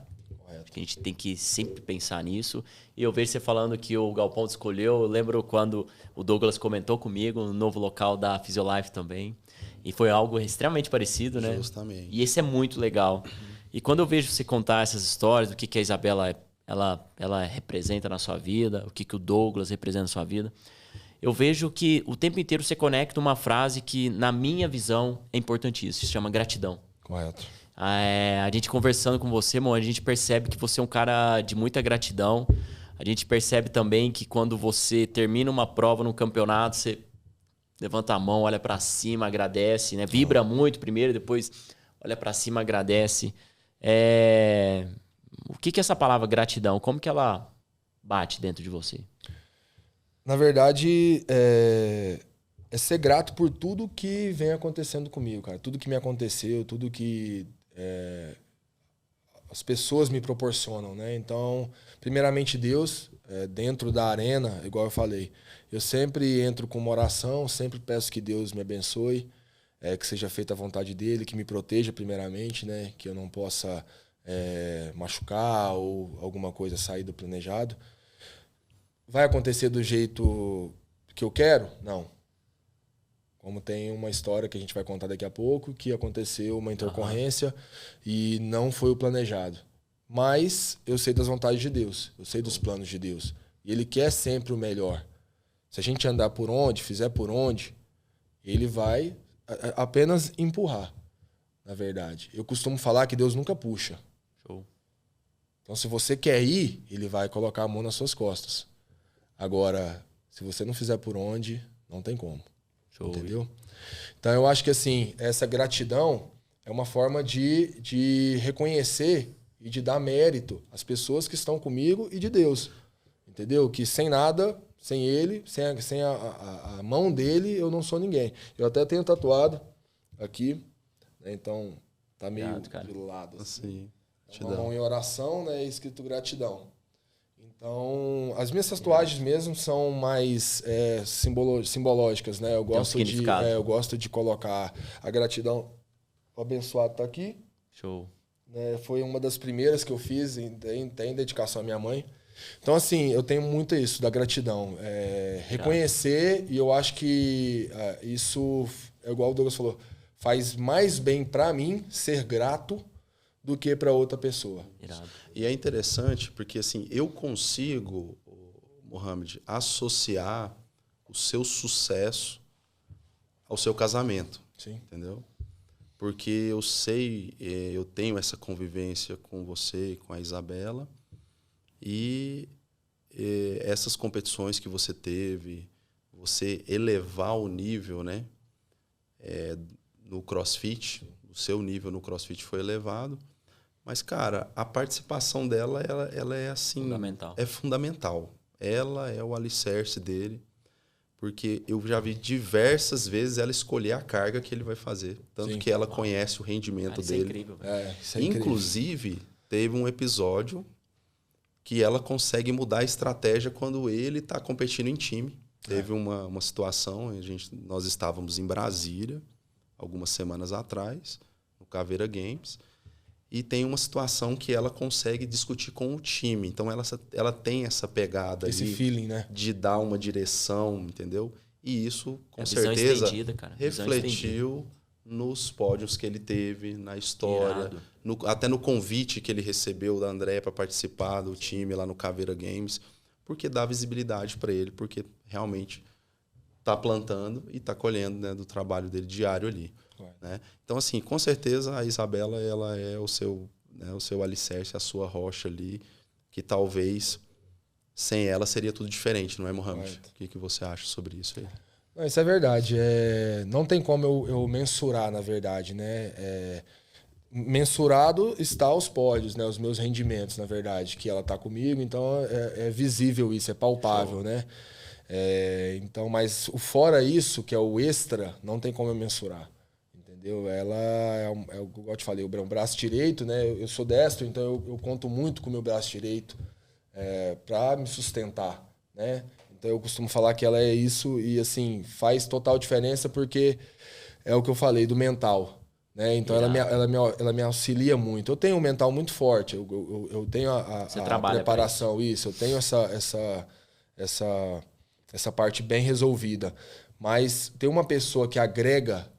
Acho que a gente tem que sempre pensar nisso. E eu vejo você falando que o galpão escolheu. Eu lembro quando o Douglas comentou comigo no novo local da Physiolife também. E foi algo extremamente parecido, né? Justamente. E esse é muito legal. E quando eu vejo você contar essas histórias do que a Isabela ela representa na sua vida, o que o Douglas representa na sua vida, eu vejo que o tempo inteiro você conecta uma frase que, na minha visão, é importantíssima. Se chama gratidão. Correto. A gente conversando com você, a gente percebe que você é um cara de muita gratidão. A gente percebe também que quando você termina uma prova no campeonato, você levanta a mão, olha para cima, agradece, né? Vibra muito primeiro, depois olha para cima, agradece. O que é essa palavra gratidão? Como que ela bate dentro de você? Na verdade, é ser grato por tudo que vem acontecendo comigo, cara. Tudo que me aconteceu, tudo que as pessoas me proporcionam, né? Então, primeiramente Deus, dentro da arena, igual eu falei, eu sempre entro com uma oração, sempre peço que Deus me abençoe, que seja feita a vontade dele, que me proteja primeiramente, né? Que eu não possa machucar ou alguma coisa sair do planejado. Vai acontecer do jeito que eu quero? Não. Como tem uma história que a gente vai contar daqui a pouco, que aconteceu uma intercorrência e não foi o planejado. Mas eu sei das vontades de Deus, eu sei dos planos de Deus. E Ele quer sempre o melhor. Se a gente andar por onde, fizer por onde, Ele vai apenas empurrar, na verdade. Eu costumo falar que Deus nunca puxa. Show. Então, se você quer ir, Ele vai colocar a mão nas suas costas. Agora, se você não fizer por onde, não tem como. Show. Entendeu? Então, eu acho que assim, essa gratidão é uma forma de reconhecer e de dar mérito às pessoas que estão comigo e de Deus. Entendeu? Que sem nada, sem Ele, sem a mão dele, eu não sou ninguém. Eu até tenho tatuado aqui, né? Então tá meio de lado. Assim. Uma mão em oração, né? Escrito gratidão. Então, as minhas tatuagens mesmo são mais simbológicas, né? Eu gosto de colocar a gratidão. O abençoado tá aqui. Show. Né? Foi uma das primeiras que eu fiz, tem dedicação à minha mãe. Então, assim, eu tenho muito isso, da gratidão. Reconhecer, e eu acho que isso, é igual o Douglas falou, faz mais bem para mim ser grato do que para outra pessoa. Irado. E é interessante porque assim, eu consigo, Mohamed, associar o seu sucesso ao seu casamento. Sim. Entendeu? Porque eu sei, eu tenho essa convivência com você e com a Isabela, e essas competições que você teve, você elevar o nível, né, no CrossFit, o seu nível no CrossFit foi elevado. Mas, cara, a participação dela, ela é assim... Fundamental. É fundamental. Ela é o alicerce dele, porque eu já vi diversas vezes ela escolher a carga que ele vai fazer. Tanto que ela conhece o rendimento dele. Isso é incrível. Isso é incrível. Inclusive, teve um episódio que ela consegue mudar a estratégia quando ele está competindo em time. Teve uma situação, nós estávamos em Brasília, algumas semanas atrás, no Caveira Games, e tem uma situação que ela consegue discutir com o time. Então, ela tem essa pegada esse ali feeling, né? De dar uma direção, entendeu? E isso, com visão certeza, estendida, cara. refletiu nos pódios que ele teve, na história, até no convite que ele recebeu da Andréia para participar do time lá no Caveira Games, porque dá visibilidade para ele, porque realmente está plantando e está colhendo, né, do trabalho dele diário ali. Né? Então, assim, com certeza a Isabela ela é o seu alicerce, a sua rocha ali, que talvez sem ela seria tudo diferente, não é, Mohamed? O que você acha sobre isso aí? Não, isso é verdade. Não tem como eu mensurar, na verdade, né? Mensurado está aos pódios, né? Os meus rendimentos, na verdade, que ela está comigo, então é visível isso, é palpável, né? Então, mas o fora isso, que é o extra, não tem como eu mensurar. Entendeu? Ela igual eu te falei, o braço direito, né? Eu sou destro, então eu conto muito com o meu braço direito para me sustentar, né? Então eu costumo falar que ela é isso e assim faz total diferença porque é o que eu falei do mental, né? Então ela me auxilia muito. Eu tenho um mental muito forte, eu tenho a preparação, isso, eu tenho essa parte bem resolvida. Mas tem uma pessoa que agrega,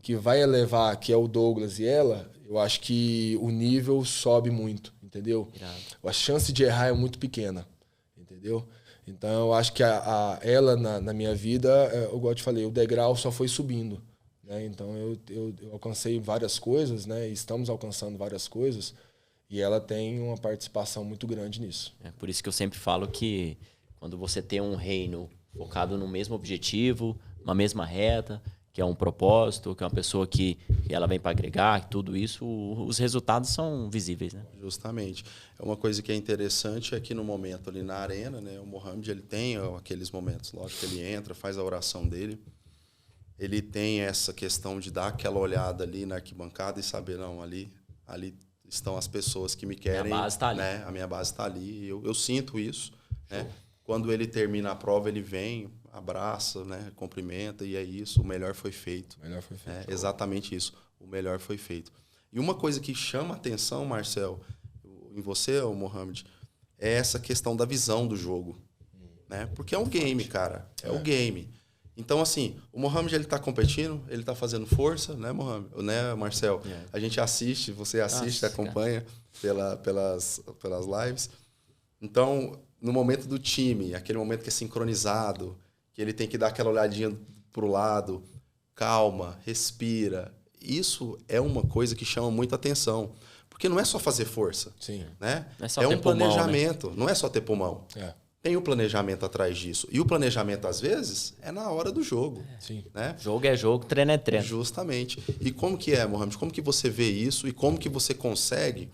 que vai elevar, que é o Douglas e ela, eu acho que o nível sobe muito, entendeu? Irado. A chance de errar é muito pequena, entendeu? Então, eu acho que ela, na minha vida, igual eu te falei, o degrau só foi subindo, né? Então, eu alcancei várias coisas, né? Estamos alcançando várias coisas. E ela tem uma participação muito grande nisso. É por isso que eu sempre falo que quando você tem um reino focado no mesmo objetivo, uma mesma reta, que é um propósito, que é uma pessoa que ela vem para agregar, tudo isso, os resultados são visíveis, né? Justamente. É uma coisa que é interessante é que no momento ali na arena, né, o Mohamed ele tem aqueles momentos, lógico que ele entra, faz a oração dele, ele tem essa questão de dar aquela olhada ali na arquibancada e saber, não, ali estão as pessoas que me querem. Minha base está ali. Né? A minha base está ali. Eu sinto isso. Né? Quando ele termina a prova, ele vem, abraça, né? Cumprimenta, e é isso. O melhor foi feito. O melhor foi feito. É exatamente isso. O melhor foi feito. E uma coisa que chama a atenção, Marcel, em você, Mohamed, é essa questão da visão do jogo. Né? Porque é um game, cara. É o game. Então, assim, o Mohamed ele está competindo, ele está fazendo força, né, Mohamed? Né, Marcel? A gente assiste, você assiste, acompanha pelas lives. Então, no momento do time, aquele momento que é sincronizado, que ele tem que dar aquela olhadinha pro lado, calma, respira. Isso é uma coisa que chama muita atenção. Porque não é só fazer força. Sim. Né? Não é só é ter um pulmão, planejamento, né? Não é só ter pulmão. É. Tem o planejamento atrás disso. E o planejamento, às vezes, é na hora do jogo. Sim. Né? Jogo é jogo, treino é treino. Justamente. E como que é, Mohamed? Como que você vê isso e como que você consegue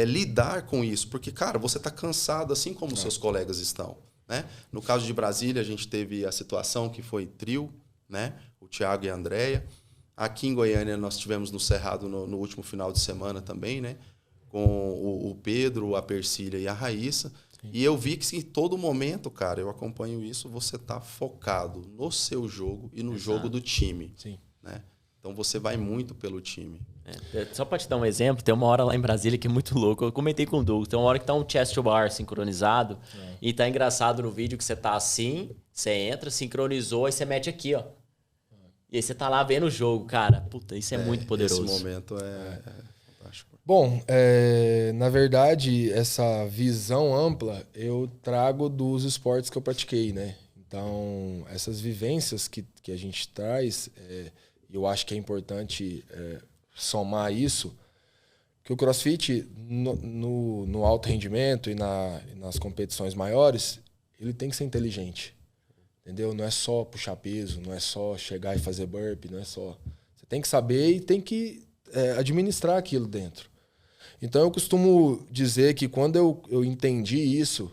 lidar com isso? Porque, cara, você está cansado assim como seus colegas estão. Né? No caso de Brasília, a gente teve a situação que foi trio, né? O Thiago e a Andréia. Aqui em Goiânia, nós tivemos no Cerrado no último final de semana também, né? Com o Pedro, a Persília e a Raíssa. E eu vi que em todo momento, cara, eu acompanho isso, você tá focado no seu jogo e no jogo do time. Sim. Né? Então você vai muito pelo time. Só para te dar um exemplo, tem uma hora lá em Brasília que é muito louco. Eu comentei com o Douglas. Tem uma hora que tá um chest to bar sincronizado e tá engraçado no vídeo que você tá assim, você entra, sincronizou, aí você mete aqui, ó. E aí você tá lá vendo o jogo, cara. Puta, isso é muito poderoso. Esse momento é fantástico. Bom, na verdade, essa visão ampla eu trago dos esportes que eu pratiquei, né? Então, essas vivências que a gente traz, eu acho que é importante somar isso, que o CrossFit, no alto rendimento e nas competições maiores, ele tem que ser inteligente, entendeu? Não é só puxar peso, não é só chegar e fazer burpee, não é só... Você tem que saber e tem que administrar aquilo dentro. Então, eu costumo dizer que quando eu entendi isso,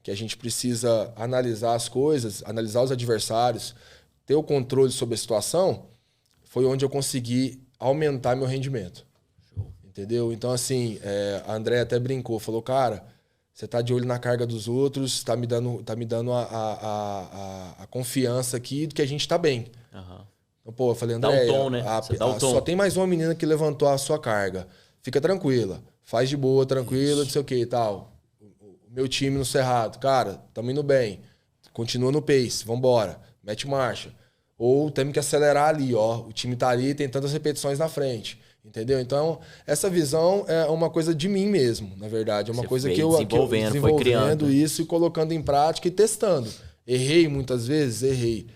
que a gente precisa analisar as coisas, analisar os adversários, ter o controle sobre a situação, foi onde eu consegui aumentar meu rendimento. Entendeu? Então, assim, a André até brincou, falou, cara, você tá de olho na carga dos outros, tá me dando a confiança aqui de que a gente tá bem. Uhum. Então, pô, eu falei, André, dá o tom, né? Dá o tom. Só tem mais uma menina que levantou a sua carga. Fica tranquila, faz de boa, tranquila, não sei o que e tal. O meu time no Cerrado, cara, tamo indo bem. Continua no pace, vambora, mete marcha. Ou temos que acelerar ali, ó. O time tá ali, tem tantas repetições na frente. Entendeu? Então, essa visão é uma coisa de mim mesmo, na verdade. É uma coisa que eu desenvolvendo, foi criando isso e colocando em prática e testando. Errei muitas vezes? Errei.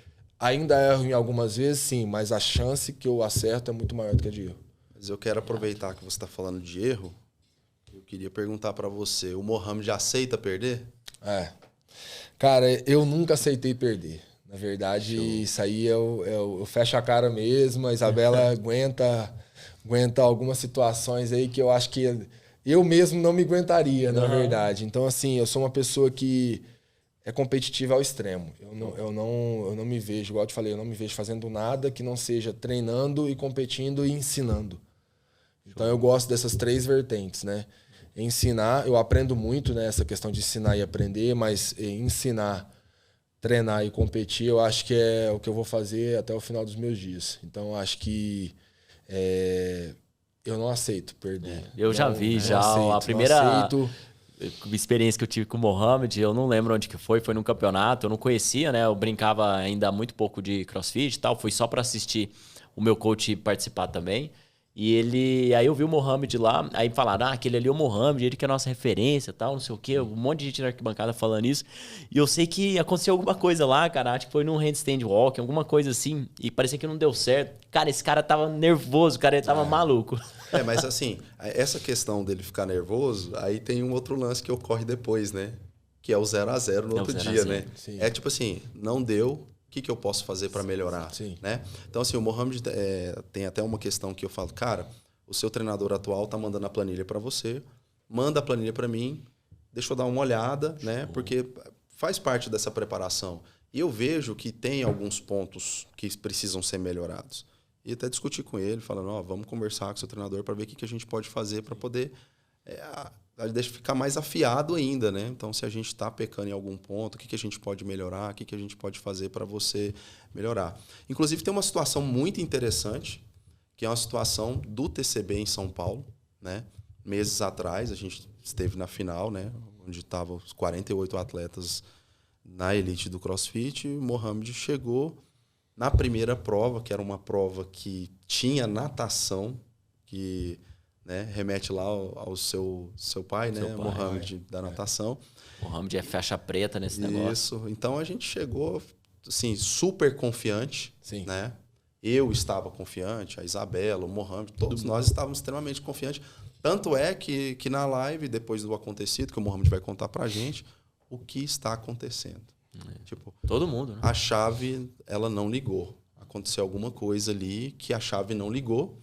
Ainda erro em algumas vezes, sim, mas a chance que eu acerto é muito maior do que a de erro. Mas eu quero aproveitar que você está falando de erro. Eu queria perguntar para você, o Mohamed já aceita perder? Cara, eu nunca aceitei perder. Na verdade, isso aí eu fecho a cara mesmo. A Isabela aguenta algumas situações aí que eu acho que eu mesmo não me aguentaria, na verdade. Então, assim, eu sou uma pessoa que é competitiva ao extremo. Eu não me vejo, igual eu te falei, eu não me vejo fazendo nada que não seja treinando e competindo e ensinando. Então, eu gosto dessas três vertentes, né? Ensinar, eu aprendo muito, né? Essa questão de ensinar e aprender, mas ensinar, treinar e competir, eu acho que é o que eu vou fazer até o final dos meus dias. Então, eu acho que eu não aceito perder. Eu já vi, a primeira experiência que eu tive com o Mohamed, eu não lembro onde que foi num campeonato, eu não conhecia, né? Eu brincava ainda muito pouco de CrossFit e tal, fui só para assistir o meu coach participar também. Aí eu vi o Mohamed lá, aí falaram, aquele ali é o Mohamed, ele que é a nossa referência, tal, não sei o quê, um monte de gente na arquibancada falando isso. E eu sei que aconteceu alguma coisa lá, cara, acho que foi num handstand walk, alguma coisa assim, e parecia que não deu certo. Cara, esse cara tava nervoso, cara, ele tava maluco. Mas assim, essa questão dele ficar nervoso, aí tem um outro lance que ocorre depois, né? Que é o 0-0 no outro dia, né? Sim. É tipo assim, não deu, o que eu posso fazer para melhorar? Sim. Né? Então, assim, o Mohamed tem até uma questão que eu falo, cara, o seu treinador atual tá mandando a planilha para você, manda a planilha para mim, deixa eu dar uma olhada, né? Porque faz parte dessa preparação. E eu vejo que tem alguns pontos que precisam ser melhorados. E até discutir com ele, falando, vamos conversar com o seu treinador para ver o que a gente pode fazer para poder deixa ficar mais afiado ainda, né? Então, se a gente está pecando em algum ponto, o que a gente pode melhorar, o que a gente pode fazer para você melhorar. Inclusive, tem uma situação muito interessante, que é uma situação do TCB em São Paulo, né? Meses atrás, a gente esteve na final, né? Onde estavam os 48 atletas na elite do CrossFit, e o Mohamed chegou na primeira prova, que era uma prova que tinha natação, que... né, remete lá ao seu pai, né? Mohamed da natação. Mohamed é faixa preta nesse negócio. Isso. Então a gente chegou assim, super confiante. Sim. Né? Eu estava confiante, a Isabela, o Mohamed, todos nós estávamos extremamente confiantes. Tanto é que na live, depois do acontecido, que o Mohamed vai contar pra gente, o que está acontecendo. Tipo, todo mundo, né? A chave, ela não ligou. Aconteceu alguma coisa ali que a chave não ligou.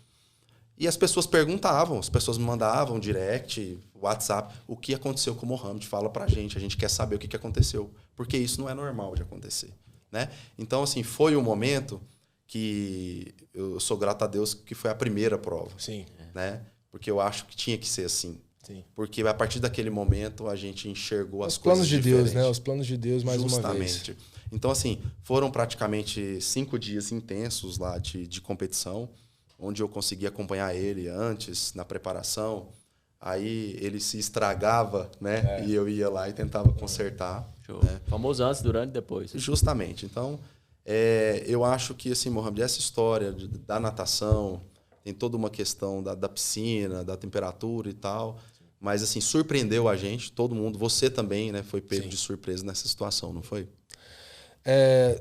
E as pessoas perguntavam, as pessoas me mandavam direct, WhatsApp, o que aconteceu com o Mohamed? Fala pra gente, a gente quer saber o que aconteceu. Porque isso não é normal de acontecer. Né? Então, assim, foi um momento que eu sou grato a Deus que foi a primeira prova. Sim. Né? Porque eu acho que tinha que ser assim. Sim. Porque a partir daquele momento a gente enxergou as coisas Os planos de diferentes. Deus, né? Os planos de Deus mais Justamente. uma vez. Então, assim, foram praticamente 5 dias intensos lá de competição, onde eu conseguia acompanhar ele antes, na preparação. Aí ele se estragava, né? E eu ia lá e tentava consertar. Show. Né? Famoso antes, durante e depois. Justamente. Então, eu acho que, assim, Mohamed, essa história da natação, tem toda uma questão da piscina, da temperatura e tal. Mas, assim, surpreendeu a gente, todo mundo. Você também, né? Foi pego de surpresa nessa situação, não foi?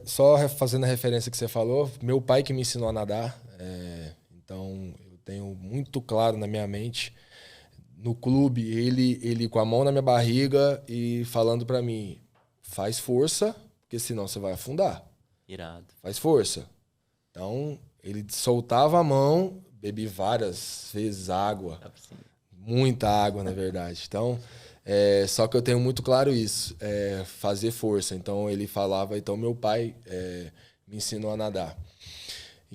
Só fazendo a referência que você falou, meu pai que me ensinou a nadar. Então, eu tenho muito claro na minha mente, no clube, ele com a mão na minha barriga e falando pra mim, faz força, porque senão você vai afundar. Irado. Faz força. Então, ele soltava a mão, bebi várias vezes água. Muita água, na verdade. Então, só que eu tenho muito claro isso, fazer força. Então, ele falava, então meu pai me ensinou a nadar.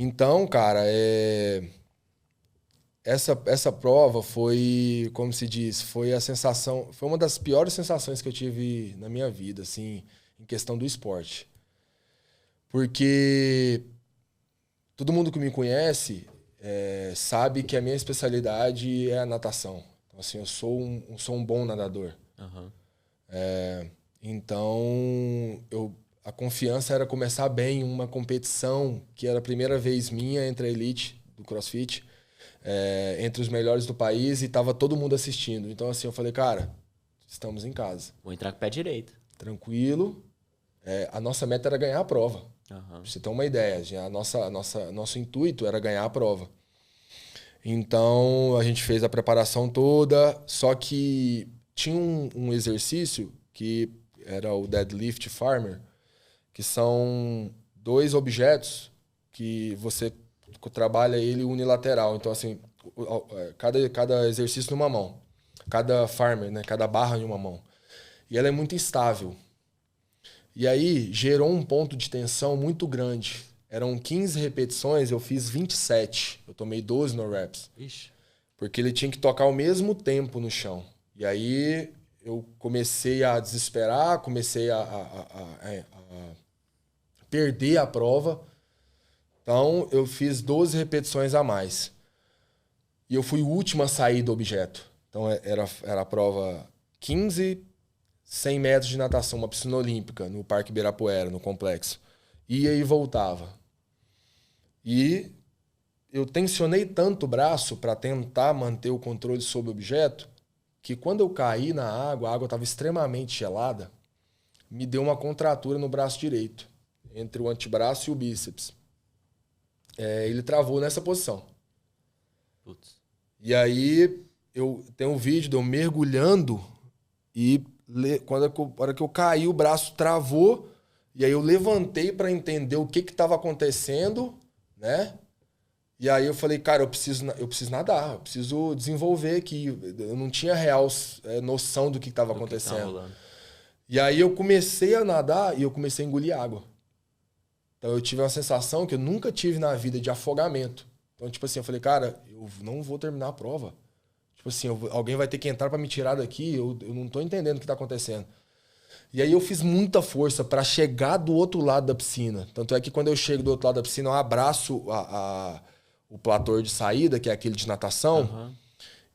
Então, cara, essa prova foi, como se diz, foi uma das piores sensações que eu tive na minha vida, assim, em questão do esporte. Porque todo mundo que me conhece sabe que a minha especialidade é a natação. Então, assim, eu sou um bom nadador. Uhum. Então, a confiança era começar bem uma competição que era a primeira vez minha entre a elite do CrossFit, entre os melhores do país, e estava todo mundo assistindo. Então, assim, eu falei, cara, estamos em casa. Vou entrar com o pé direito. Tranquilo. A nossa meta era ganhar a prova. Uhum. Pra você ter uma ideia, nosso intuito era ganhar a prova. Então, a gente fez a preparação toda, só que tinha um exercício que era o deadlift farmer, que são 2 objetos que você trabalha ele unilateral. Então, assim, cada exercício numa mão. Cada farmer, né? Cada barra em uma mão. E ela é muito instável. E aí, gerou um ponto de tensão muito grande. Eram 15 repetições, eu fiz 27. Eu tomei 12 no reps. Ixi. Porque ele tinha que tocar ao mesmo tempo no chão. E aí, eu comecei a desesperar, comecei a perder a prova. Então, eu fiz 12 repetições a mais. E eu fui o último a sair do objeto. Então, era a prova 15, 100 metros de natação, uma piscina olímpica, no Parque Ibirapuera, no complexo. Ia e voltava. E eu tensionei tanto o braço para tentar manter o controle sobre o objeto, que quando eu caí na água, a água estava extremamente gelada, me deu uma contratura no braço direito, entre o antebraço e o bíceps. Ele travou nessa posição. Putz. E aí eu tenho um vídeo de eu mergulhando e a hora que eu caí, o braço travou, e aí eu levantei para entender o que estava acontecendo, né? E aí eu falei, cara, eu preciso nadar, eu preciso desenvolver aqui. Eu não tinha real noção do que estava acontecendo. E aí eu comecei a nadar e eu comecei a engolir água. Então eu tive uma sensação que eu nunca tive na vida de afogamento. Então, tipo assim, eu falei, cara, eu não vou terminar a prova. Tipo assim, alguém vai ter que entrar para me tirar daqui, eu não tô entendendo o que tá acontecendo. E aí eu fiz muita força para chegar do outro lado da piscina. Tanto é que quando eu chego do outro lado da piscina, eu abraço o platô de saída, que é aquele de natação,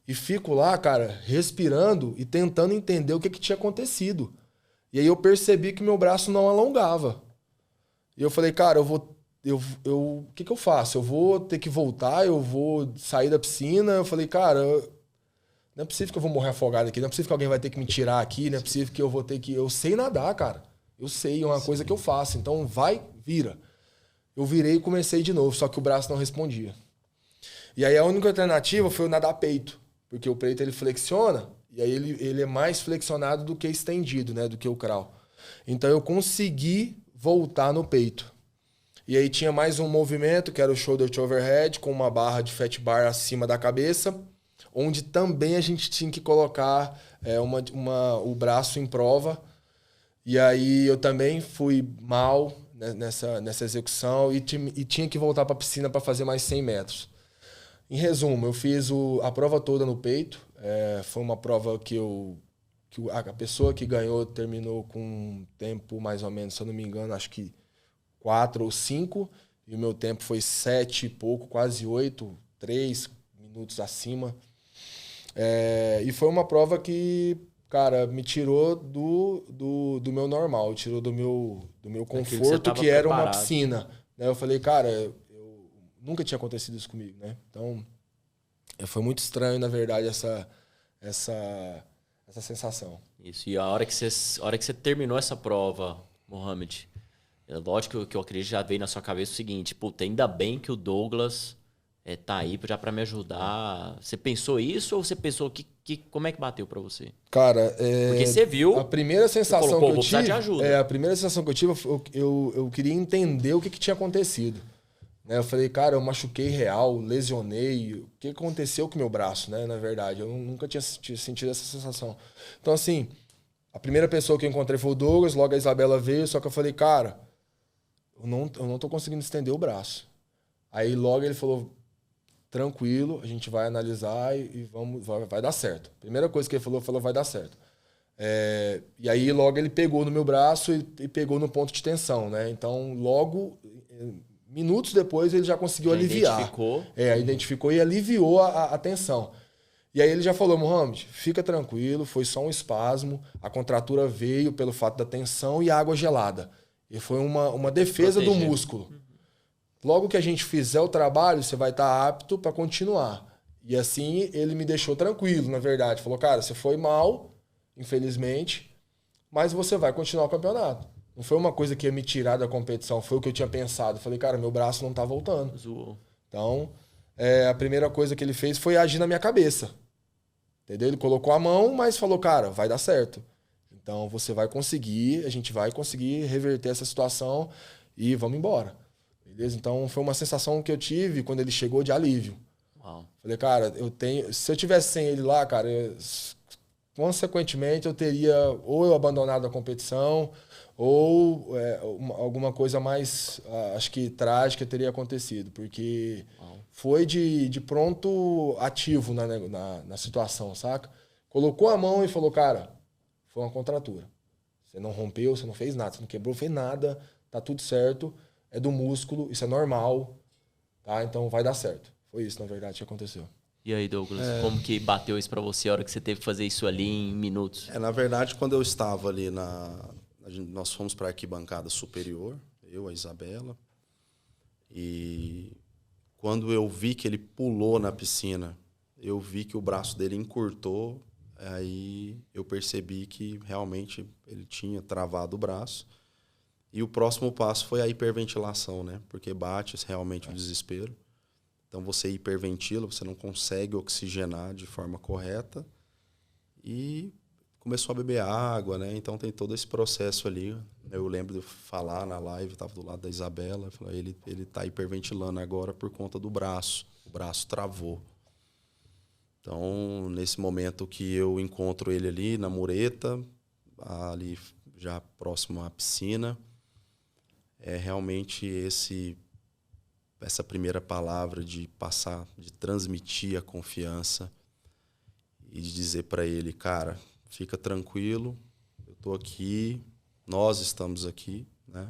e fico lá, cara, respirando e tentando entender o que tinha acontecido. E aí eu percebi que meu braço não alongava. E eu falei, cara, o que eu faço? Eu vou ter que voltar, eu vou sair da piscina. Eu falei, cara, não é possível que eu vou morrer afogado aqui, não é possível que alguém vai ter que me tirar aqui, não é possível que eu vou ter que... Eu sei nadar, cara. Eu sei, é uma coisa que eu faço. Então vai, vira. Eu virei e comecei de novo, só que o braço não respondia. E aí a única alternativa foi eu nadar peito, porque o peito ele flexiona, e aí ele é mais flexionado do que estendido, né, do que o crawl. Então eu consegui voltar no peito. E aí tinha mais um movimento, que era o shoulder to overhead, com uma barra de fat bar acima da cabeça, onde também a gente tinha que colocar o braço em prova. E aí eu também fui mal nessa execução e tinha que voltar para a piscina para fazer mais 100 metros. Em resumo, eu fiz a prova toda no peito. Foi uma prova que a pessoa que ganhou terminou com um tempo mais ou menos, se eu não me engano, acho que 4 ou 5. E o meu tempo foi 7 e pouco, quase 8, 3 minutos acima. E foi uma prova que, cara, me tirou do meu normal, tirou do meu conforto, que era uma piscina. Eu falei, cara, nunca tinha acontecido isso comigo, né? Então, foi muito estranho, na verdade, essa sensação. Isso, e a hora que você terminou essa prova, Mohamed, lógico que eu acredito que já veio na sua cabeça o seguinte, puta, ainda bem que o Douglas tá aí já para me ajudar. Você pensou isso ou você pensou como é que bateu para você? Cara, porque você viu. A primeira sensação que eu tive, de ajuda. A primeira sensação que eu tive, eu queria entender o que tinha acontecido. Eu falei, cara, eu machuquei real, lesionei. O que aconteceu com o meu braço, né? Na verdade, eu nunca tinha sentido essa sensação. Então, assim, a primeira pessoa que eu encontrei foi o Douglas, logo a Isabela veio, só que eu falei, cara, eu não tô conseguindo estender o braço. Aí logo ele falou, tranquilo, a gente vai analisar e vai dar certo. Primeira coisa que ele falou, vai dar certo. E aí logo ele pegou no meu braço e pegou no ponto de tensão, né? Então logo, minutos depois, ele já conseguiu aliviar. Identificou. Identificou e aliviou a tensão. E aí ele já falou, Mohamed, fica tranquilo, foi só um espasmo, a contratura veio pelo fato da tensão e água gelada. E foi uma defesa do músculo. Logo que a gente fizer o trabalho, você vai estar apto para continuar. E assim ele me deixou tranquilo, na verdade. Falou, cara, você foi mal, infelizmente, mas você vai continuar o campeonato. Não foi uma coisa que ia me tirar da competição, foi o que eu tinha pensado. Falei, cara, meu braço não tá voltando. Zoou. Então, a primeira coisa que ele fez foi agir na minha cabeça. Entendeu? Ele colocou a mão, mas falou, cara, vai dar certo. Então, você vai conseguir, a gente vai conseguir reverter essa situação e vamos embora. Beleza? Então, foi uma sensação que eu tive quando ele chegou de alívio. Uau. Falei, cara, se eu tivesse sem ele lá, cara, consequentemente eu teria ou eu abandonado a competição ou alguma coisa mais, acho que trágica teria acontecido, porque foi de pronto ativo na situação, saca? Colocou a mão e falou, cara, foi uma contratura. Você não rompeu, você não fez nada, você não quebrou, fez nada, tá tudo certo, é do músculo, isso é normal, tá? Então vai dar certo. Foi isso, na verdade, que aconteceu. E aí, Douglas, como que bateu isso pra você a hora que você teve que fazer isso ali em minutos? Na verdade, quando eu estava ali nós fomos para a arquibancada superior, eu, a Isabela, e quando eu vi que ele pulou na piscina, eu vi que o braço dele encurtou, aí eu percebi que realmente ele tinha travado o braço. E o próximo passo foi a hiperventilação, né? Porque bate realmente o desespero. Então você hiperventila, você não consegue oxigenar de forma correta e começou a beber água, né? Então tem todo esse processo ali. Eu lembro de falar na live, estava do lado da Isabela, falei, ele está hiperventilando agora por conta do braço. O braço travou. Então, nesse momento que eu encontro ele ali na mureta, ali já próximo à piscina, é realmente essa primeira palavra de passar, de transmitir a confiança e de dizer para ele, cara, fica tranquilo, eu estou aqui, nós estamos aqui, né?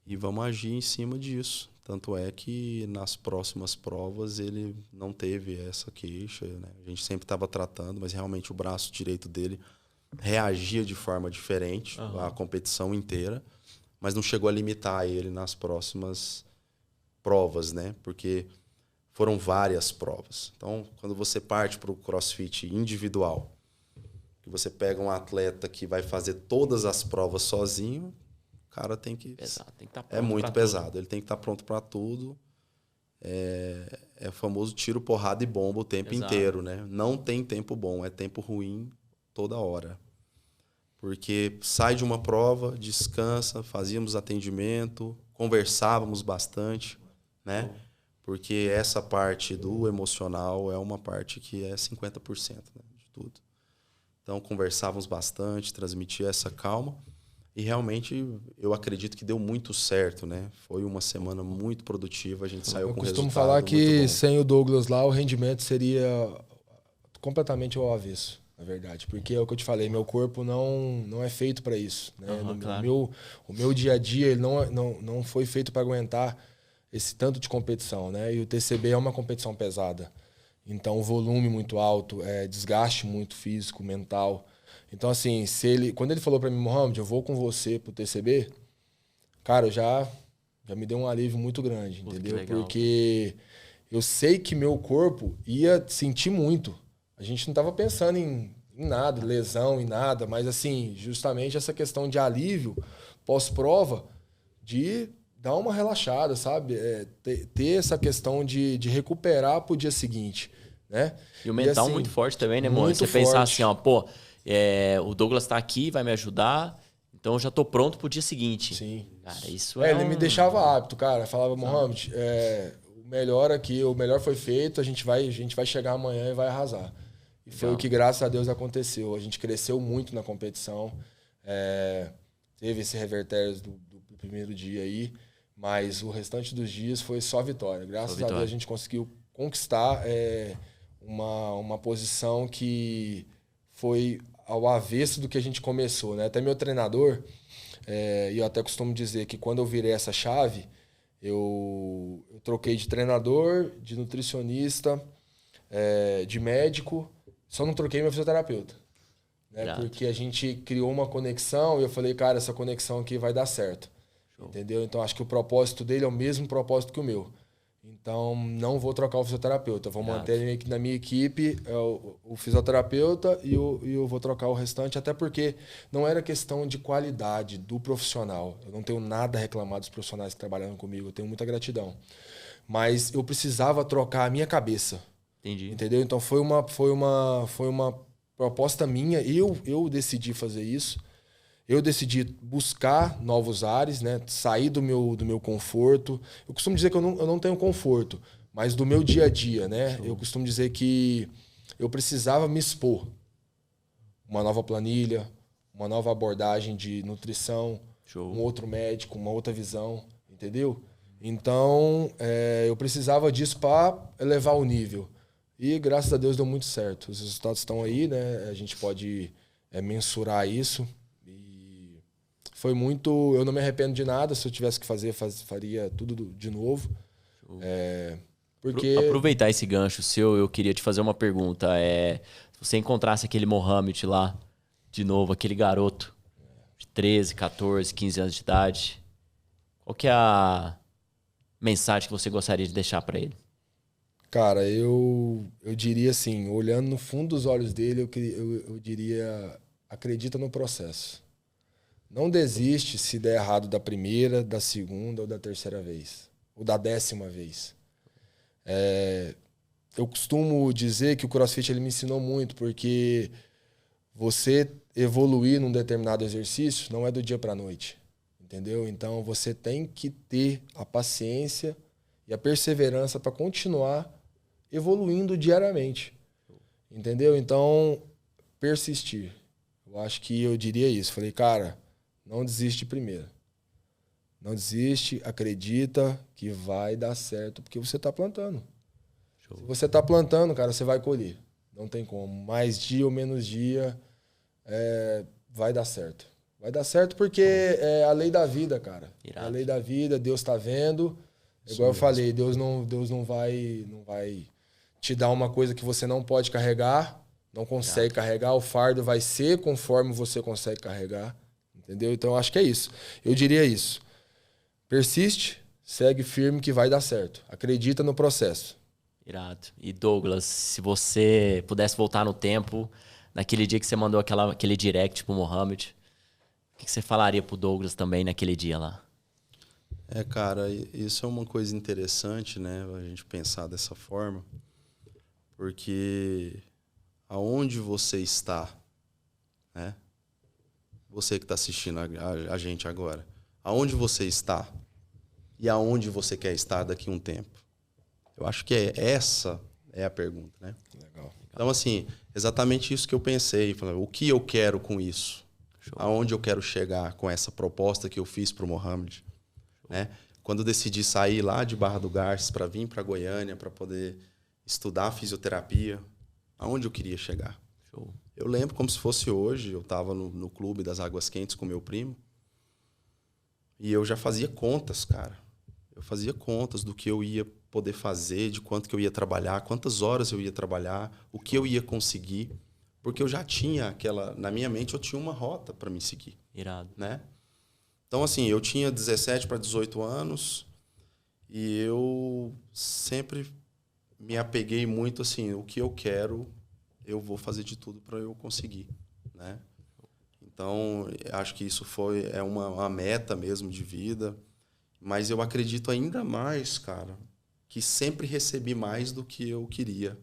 E vamos agir em cima disso. Tanto é que nas próximas provas ele não teve essa queixa, né? A gente sempre estava tratando, mas realmente o braço direito dele reagia de forma diferente a competição inteira, mas não chegou a limitar ele nas próximas provas, né? Porque foram várias provas. Então, quando você parte para o CrossFit individual, que você pega um atleta que vai fazer todas as provas sozinho, o cara tem que... Pesado, tem que estar é muito pesado. Ele tem que estar pronto para tudo. É o famoso tiro, porrada e bomba o tempo inteiro, né? Não tem tempo bom, é tempo ruim toda hora. Porque sai de uma prova, descansa, fazíamos atendimento, conversávamos bastante, né? Porque essa parte do emocional é uma parte que é 50%, né, de tudo. Então, conversávamos bastante, transmitia essa calma. E realmente, eu acredito que deu muito certo, né? Foi uma semana muito produtiva, a gente saiu com resultado muito bom. Eu costumo falar que sem o Douglas lá, o rendimento seria completamente ao avesso, na verdade. Porque é o que eu te falei, meu corpo não é feito para isso, né? Claro. O meu dia a dia ele não foi feito para aguentar esse tanto de competição, né? E o TCB é uma competição pesada. Então, o volume muito alto, desgaste muito físico, mental. Então, assim, quando ele falou para mim, Mohamed, eu vou com você pro TCB, cara, já me deu um alívio muito grande, entendeu? Que legal, porque eu sei que meu corpo ia sentir muito. A gente não estava pensando em nada, lesão, em nada, mas, assim, justamente essa questão de alívio pós-prova, de dar uma relaxada, sabe? Ter essa questão de recuperar pro dia seguinte, né? E o mental assim, muito forte também, né, amor? muito Você forte. pensar assim, ó, pô, o Douglas tá aqui, vai me ajudar, então eu já tô pronto pro dia seguinte. Sim. Cara, isso ele me deixava apto, cara. Falava, Mohamed, o melhor aqui, o melhor foi feito, a gente vai chegar amanhã e vai arrasar. E foi o que, graças a Deus, aconteceu. A gente cresceu muito na competição. Teve esse revertério do primeiro dia aí, mas o restante dos dias foi só vitória. Graças a Deus a gente conseguiu conquistar uma posição que foi ao avesso do que a gente começou, né? Até meu treinador, e eu até costumo dizer que quando eu virei essa chave, eu troquei de treinador, de nutricionista, de médico, só não troquei meu fisioterapeuta. Né? Porque a gente criou uma conexão e eu falei, cara, essa conexão aqui vai dar certo. Show. Entendeu? Então acho que o propósito dele é o mesmo propósito que o meu. Então não vou trocar o fisioterapeuta, vou manter na minha equipe o fisioterapeuta e eu vou trocar o restante, até porque não era questão de qualidade do profissional. Eu não tenho nada a reclamar dos profissionais que trabalharam comigo, eu tenho muita gratidão. Mas eu precisava trocar a minha cabeça. Entendi. Entendeu? Então foi uma proposta minha, eu decidi fazer isso. Eu decidi buscar novos ares, né? Sair do meu conforto. Eu costumo dizer que eu não tenho conforto, mas do meu dia a dia, né? Show. Eu costumo dizer que eu precisava me expor. Uma nova planilha, uma nova abordagem de nutrição, Show. Um outro médico, uma outra visão, entendeu? Então, eu precisava disso para elevar o nível. E, graças a Deus, deu muito certo. Os resultados estão aí, né? A gente pode mensurar isso. Foi muito... Eu não me arrependo de nada. Se eu tivesse que fazer, faria tudo de novo. Porque... Aproveitar esse gancho seu, eu queria te fazer uma pergunta. Se você encontrasse aquele Mohamed lá, de novo, aquele garoto de 13, 14, 15 anos de idade, qual que é mensagem que você gostaria de deixar para ele? Cara, eu diria assim, olhando no fundo dos olhos dele, eu diria, acredita no processo. Não desiste se der errado da primeira, da segunda ou da terceira vez. Ou da 10ª vez. Eu costumo dizer que o CrossFit ele me ensinou muito, porque você evoluir num determinado exercício não é do dia para a noite. Entendeu? Então você tem que ter a paciência e a perseverança para continuar evoluindo diariamente. Entendeu? Então, persistir. Eu acho que eu diria isso. Falei, cara, não desiste primeiro. Não desiste, acredita que vai dar certo, porque você está plantando. Show. Se você está plantando, cara, você vai colher. Não tem como. Mais dia ou menos dia, vai dar certo. Vai dar certo porque é a lei da vida, cara. Irado. É a lei da vida, Deus está vendo. Igual eu falei, Deus não vai te dar uma coisa que você não pode carregar, não consegue carregar. O fardo vai ser conforme você consegue carregar. Entendeu? Então, eu acho que é isso. Eu diria isso. Persiste, segue firme que vai dar certo. Acredita no processo. Irado. E Douglas, se você pudesse voltar no tempo, naquele dia que você mandou aquele direct pro Mohamed, o que você falaria pro Douglas também naquele dia lá? Cara, isso é uma coisa interessante, né? A gente pensar dessa forma. Porque aonde você está, né? Você que está assistindo a gente agora. Aonde você está e aonde você quer estar daqui a um tempo? Eu acho que essa é a pergunta, né? Legal. Então, assim, exatamente isso que eu pensei. O que eu quero com isso? Show. Aonde eu quero chegar com essa proposta que eu fiz para o Mohamed? Né? Quando eu decidi sair lá de Barra do Garças para vir para Goiânia, para poder estudar fisioterapia, aonde eu queria chegar? Show. Eu lembro como se fosse hoje, eu estava no clube das Águas Quentes com meu primo, e eu já fazia contas, cara. Eu fazia contas do que eu ia poder fazer, de quanto que eu ia trabalhar, quantas horas eu ia trabalhar, o que eu ia conseguir, porque eu já tinha na minha mente eu tinha uma rota para me seguir. Irado. Né? Então, assim, eu tinha 17 para 18 anos e eu sempre me apeguei muito, assim, o que eu quero, eu vou fazer de tudo para eu conseguir, né? Então, acho que isso é uma meta mesmo de vida, mas eu acredito ainda mais, cara, que sempre recebi mais do que eu queria.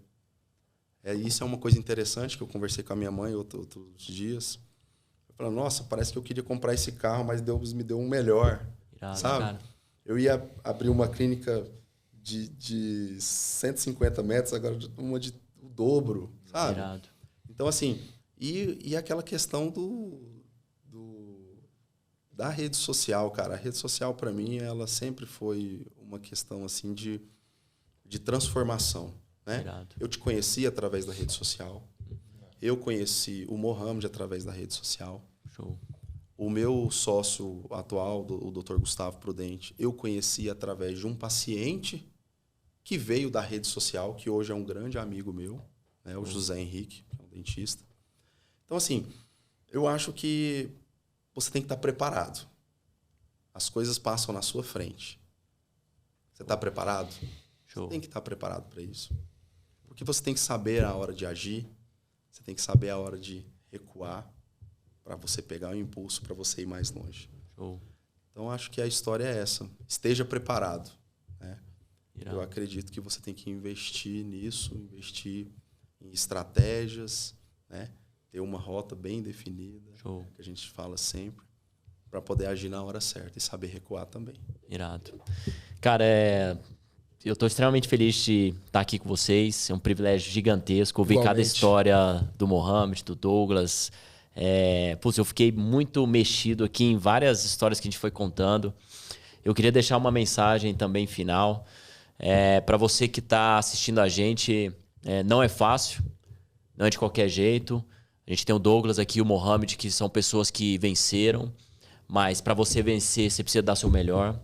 Isso é uma coisa interessante que eu conversei com a minha mãe outros dias. Eu falei, nossa, parece que eu queria comprar esse carro, mas Deus me deu um melhor. Irado, sabe? Cara. Eu ia abrir uma clínica de 150 metros, agora uma de o dobro, sabe? Irado. Então, assim, e aquela questão da rede social, cara. A rede social, para mim, ela sempre foi uma questão, assim, de transformação, né? Irado. Eu te conheci através da rede social. Eu conheci o Mohamed através da rede social. Show. O meu sócio atual, o Dr. Gustavo Prudente, eu conheci através de um paciente que veio da rede social, que hoje é um grande amigo meu, né? O José Henrique, que é um dentista. Então, assim, eu acho que você tem que estar preparado. As coisas passam na sua frente. Você está preparado? Show. Você tem que estar preparado para isso. Porque você tem que saber a hora de agir, você tem que saber a hora de recuar para você pegar o impulso para você ir mais longe. Show. Então, acho que a história é essa. Esteja preparado. Né? Irado. Eu acredito que você tem que investir nisso, investir em estratégias, né? Ter uma rota bem definida, Show. Que a gente fala sempre, para poder agir na hora certa e saber recuar também. Irado. Cara, eu estou extremamente feliz de estar aqui com vocês. É um privilégio gigantesco ouvir cada história do Mohamed, do Douglas. Eu fiquei muito mexido aqui em várias histórias que a gente foi contando. Eu queria deixar uma mensagem também final. Para você que está assistindo a gente, não é fácil, não é de qualquer jeito. A gente tem o Douglas aqui, o Mohamed, que são pessoas que venceram. Mas para você vencer, você precisa dar seu melhor.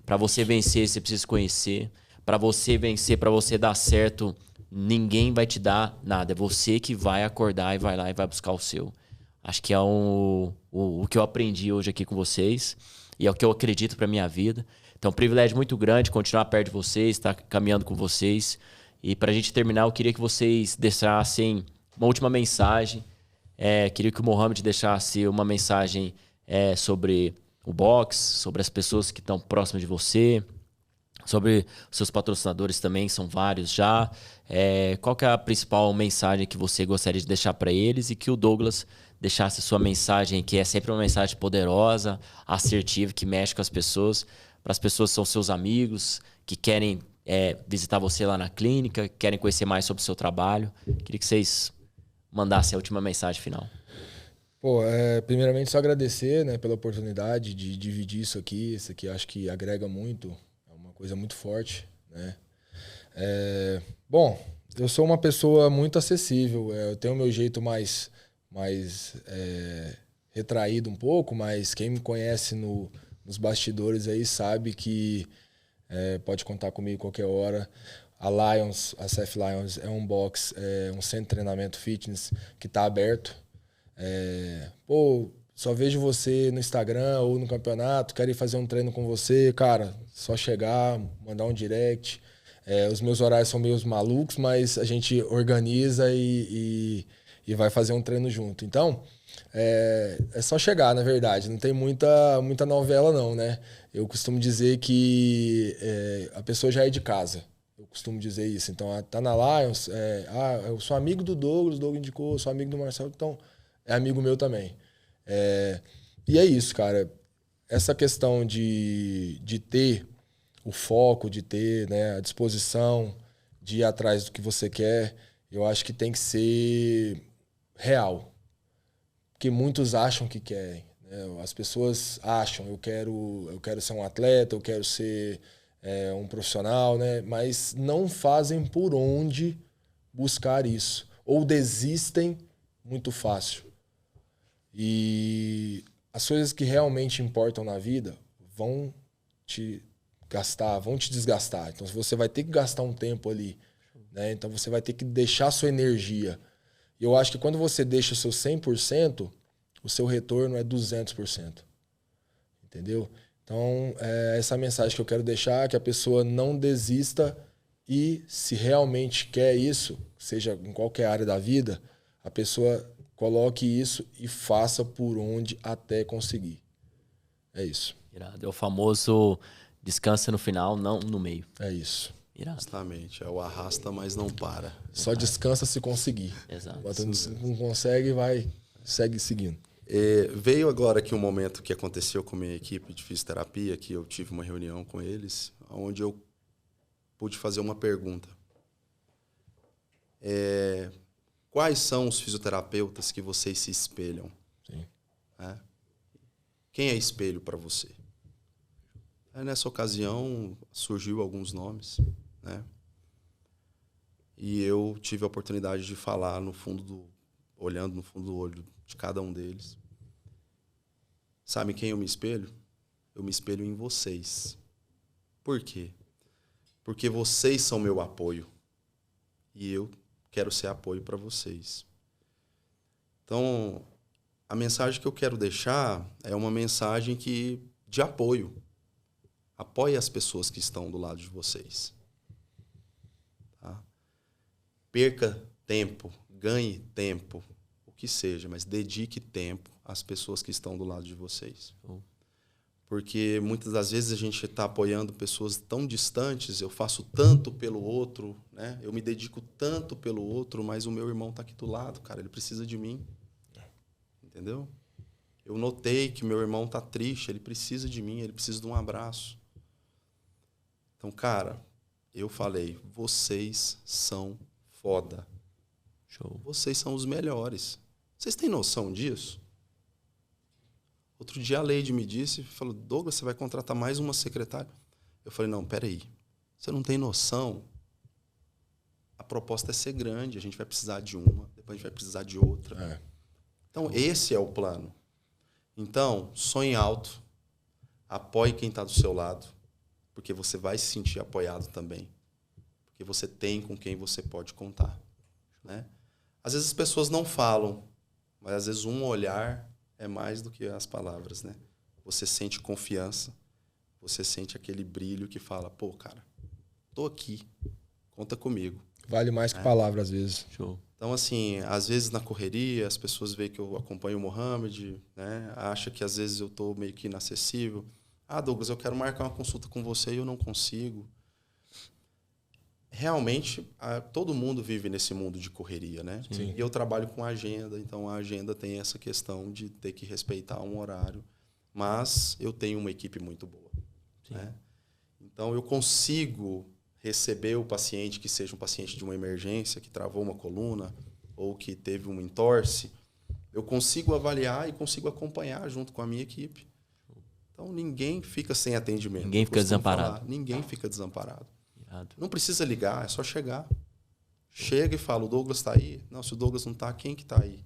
Para você vencer, você precisa se conhecer. Para você vencer, para você dar certo, ninguém vai te dar nada. É você que vai acordar e vai lá e vai buscar o seu. Acho que é o que eu aprendi hoje aqui com vocês. E é o que eu acredito para minha vida. Então, um privilégio muito grande continuar perto de vocês, estar caminhando com vocês. E para a gente terminar, eu queria que vocês deixassem uma última mensagem. Queria que o Mohamed deixasse uma mensagem sobre o box, sobre as pessoas que estão próximas de você, sobre os seus patrocinadores também, são vários já. Qual que é a principal mensagem que você gostaria de deixar para eles e que o Douglas deixasse sua mensagem, que é sempre uma mensagem poderosa, assertiva, que mexe com as pessoas, para as pessoas que são seus amigos, que querem visitar você lá na clínica, que querem conhecer mais sobre o seu trabalho. Queria que vocês mandassem a última mensagem final. Pô, primeiramente só agradecer, né, pela oportunidade de dividir isso aqui. Isso aqui acho que agrega muito, é uma coisa muito forte, né? Bom, eu sou uma pessoa muito acessível, eu tenho o meu jeito mais retraído um pouco, mas quem me conhece nos bastidores aí sabe que pode contar comigo qualquer hora. A Lions, a CF Lions é um box, um centro de treinamento fitness que está aberto. Só vejo você no Instagram ou no campeonato, quero ir fazer um treino com você, cara, só chegar, mandar um direct. Os meus horários são meio malucos, mas a gente organiza e vai fazer um treino junto. Então, é só chegar, na verdade. Não tem muita novela, não, né? Eu costumo dizer que a pessoa já é de casa. Eu costumo dizer isso. Então, tá na Lions, eu sou amigo do Douglas, o Douglas indicou, sou amigo do Marcelo, então é amigo meu também. E é isso, cara. Essa questão de ter o foco, de ter, né, a disposição de ir atrás do que você quer, eu acho que tem que ser real. Porque muitos acham que querem, né? As pessoas acham, eu quero ser um atleta, eu quero ser um profissional, né? Mas não fazem por onde buscar isso. Ou desistem muito fácil. E as coisas que realmente importam na vida vão te gastar, vão te desgastar. Então você vai ter que gastar um tempo ali, né? Então você vai ter que deixar sua energia. E eu acho que quando você deixa o seu 100%, o seu retorno é 200%. Entendeu? Então, essa mensagem que eu quero deixar, que a pessoa não desista e, se realmente quer isso, seja em qualquer área da vida, a pessoa coloque isso e faça por onde até conseguir. É isso. Irado. É o famoso descansa no final, não no meio. É isso. Irado. Justamente. É o arrasta, mas não para. Só descansa se conseguir. Exato. Enquanto não consegue, segue seguindo. Veio agora aqui um momento que aconteceu com a minha equipe de fisioterapia, que eu tive uma reunião com eles, onde eu pude fazer uma pergunta. Quais são os fisioterapeutas que vocês se espelham? Sim. Quem é espelho para você? Nessa ocasião, surgiu alguns nomes, né? E eu tive a oportunidade de falar olhando no fundo do olho de cada um deles. Sabe quem eu me espelho? Eu me espelho em vocês. Por quê? Porque vocês são meu apoio. E eu quero ser apoio para vocês. Então, a mensagem que eu quero deixar é uma mensagem de apoio. Apoie as pessoas que estão do lado de vocês. Tá? Perca tempo, ganhe tempo, o que seja, mas dedique tempo às pessoas que estão do lado de vocês. Porque muitas das vezes a gente está apoiando pessoas tão distantes, eu faço tanto pelo outro, né? Eu me dedico tanto pelo outro, mas o meu irmão está aqui do lado, cara, ele precisa de mim. Entendeu? Eu notei que meu irmão está triste, ele precisa de mim, ele precisa de um abraço. Então, cara, eu falei, vocês são foda. Show. Vocês são os melhores. Vocês têm noção disso? Outro dia a Leide me disse, falou, Douglas, você vai contratar mais uma secretária? Eu falei, não, peraí, você não tem noção? A proposta é ser grande, a gente vai precisar de uma, depois a gente vai precisar de outra. Então, esse é o plano. Então, sonhe alto, apoie quem está do seu lado, porque você vai se sentir apoiado também. Porque você tem com quem você pode contar. Né? Às vezes as pessoas não falam, mas às vezes um olhar é mais do que as palavras. Né? Você sente confiança, você sente aquele brilho que fala, pô, cara, tô aqui, conta comigo. Vale mais que palavras, às vezes. Show. Então, assim, às vezes na correria, as pessoas veem que eu acompanho o Mohamed, né? Acha que às vezes eu tô meio que inacessível. Ah, Douglas, eu quero marcar uma consulta com você e eu não consigo. Realmente, todo mundo vive nesse mundo de correria, né? Sim. E eu trabalho com agenda, então a agenda tem essa questão de ter que respeitar um horário. Mas eu tenho uma equipe muito boa, né? Então, eu consigo receber o paciente, que seja um paciente de uma emergência, que travou uma coluna ou que teve um entorse, eu consigo avaliar e consigo acompanhar junto com a minha equipe. Então, ninguém fica sem atendimento. Ninguém fica desamparado. Ninguém fica desamparado. Irado. Não precisa ligar, é só chegar. Chega e fala, o Douglas está aí? Não, se o Douglas não está, quem que está aí?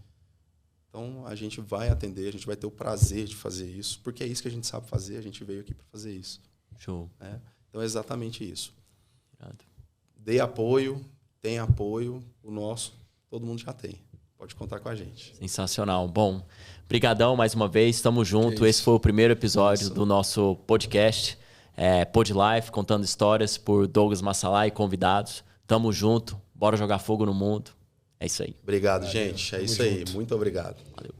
Então, a gente vai atender, a gente vai ter o prazer de fazer isso, porque é isso que a gente sabe fazer, a gente veio aqui para fazer isso. Show. Né? Então, é exatamente isso. Irado. Dê apoio, tem apoio, o nosso, todo mundo já tem. Pode contar com a gente. Sensacional. Bom, brigadão mais uma vez, tamo junto. Que Esse isso. foi o primeiro episódio do nosso podcast, Pod Life, contando histórias por Douglas Massalai e convidados. Tamo junto, bora jogar fogo no mundo. É isso aí. Obrigado, gente. É Tamo isso aí. junto. Muito obrigado. Valeu.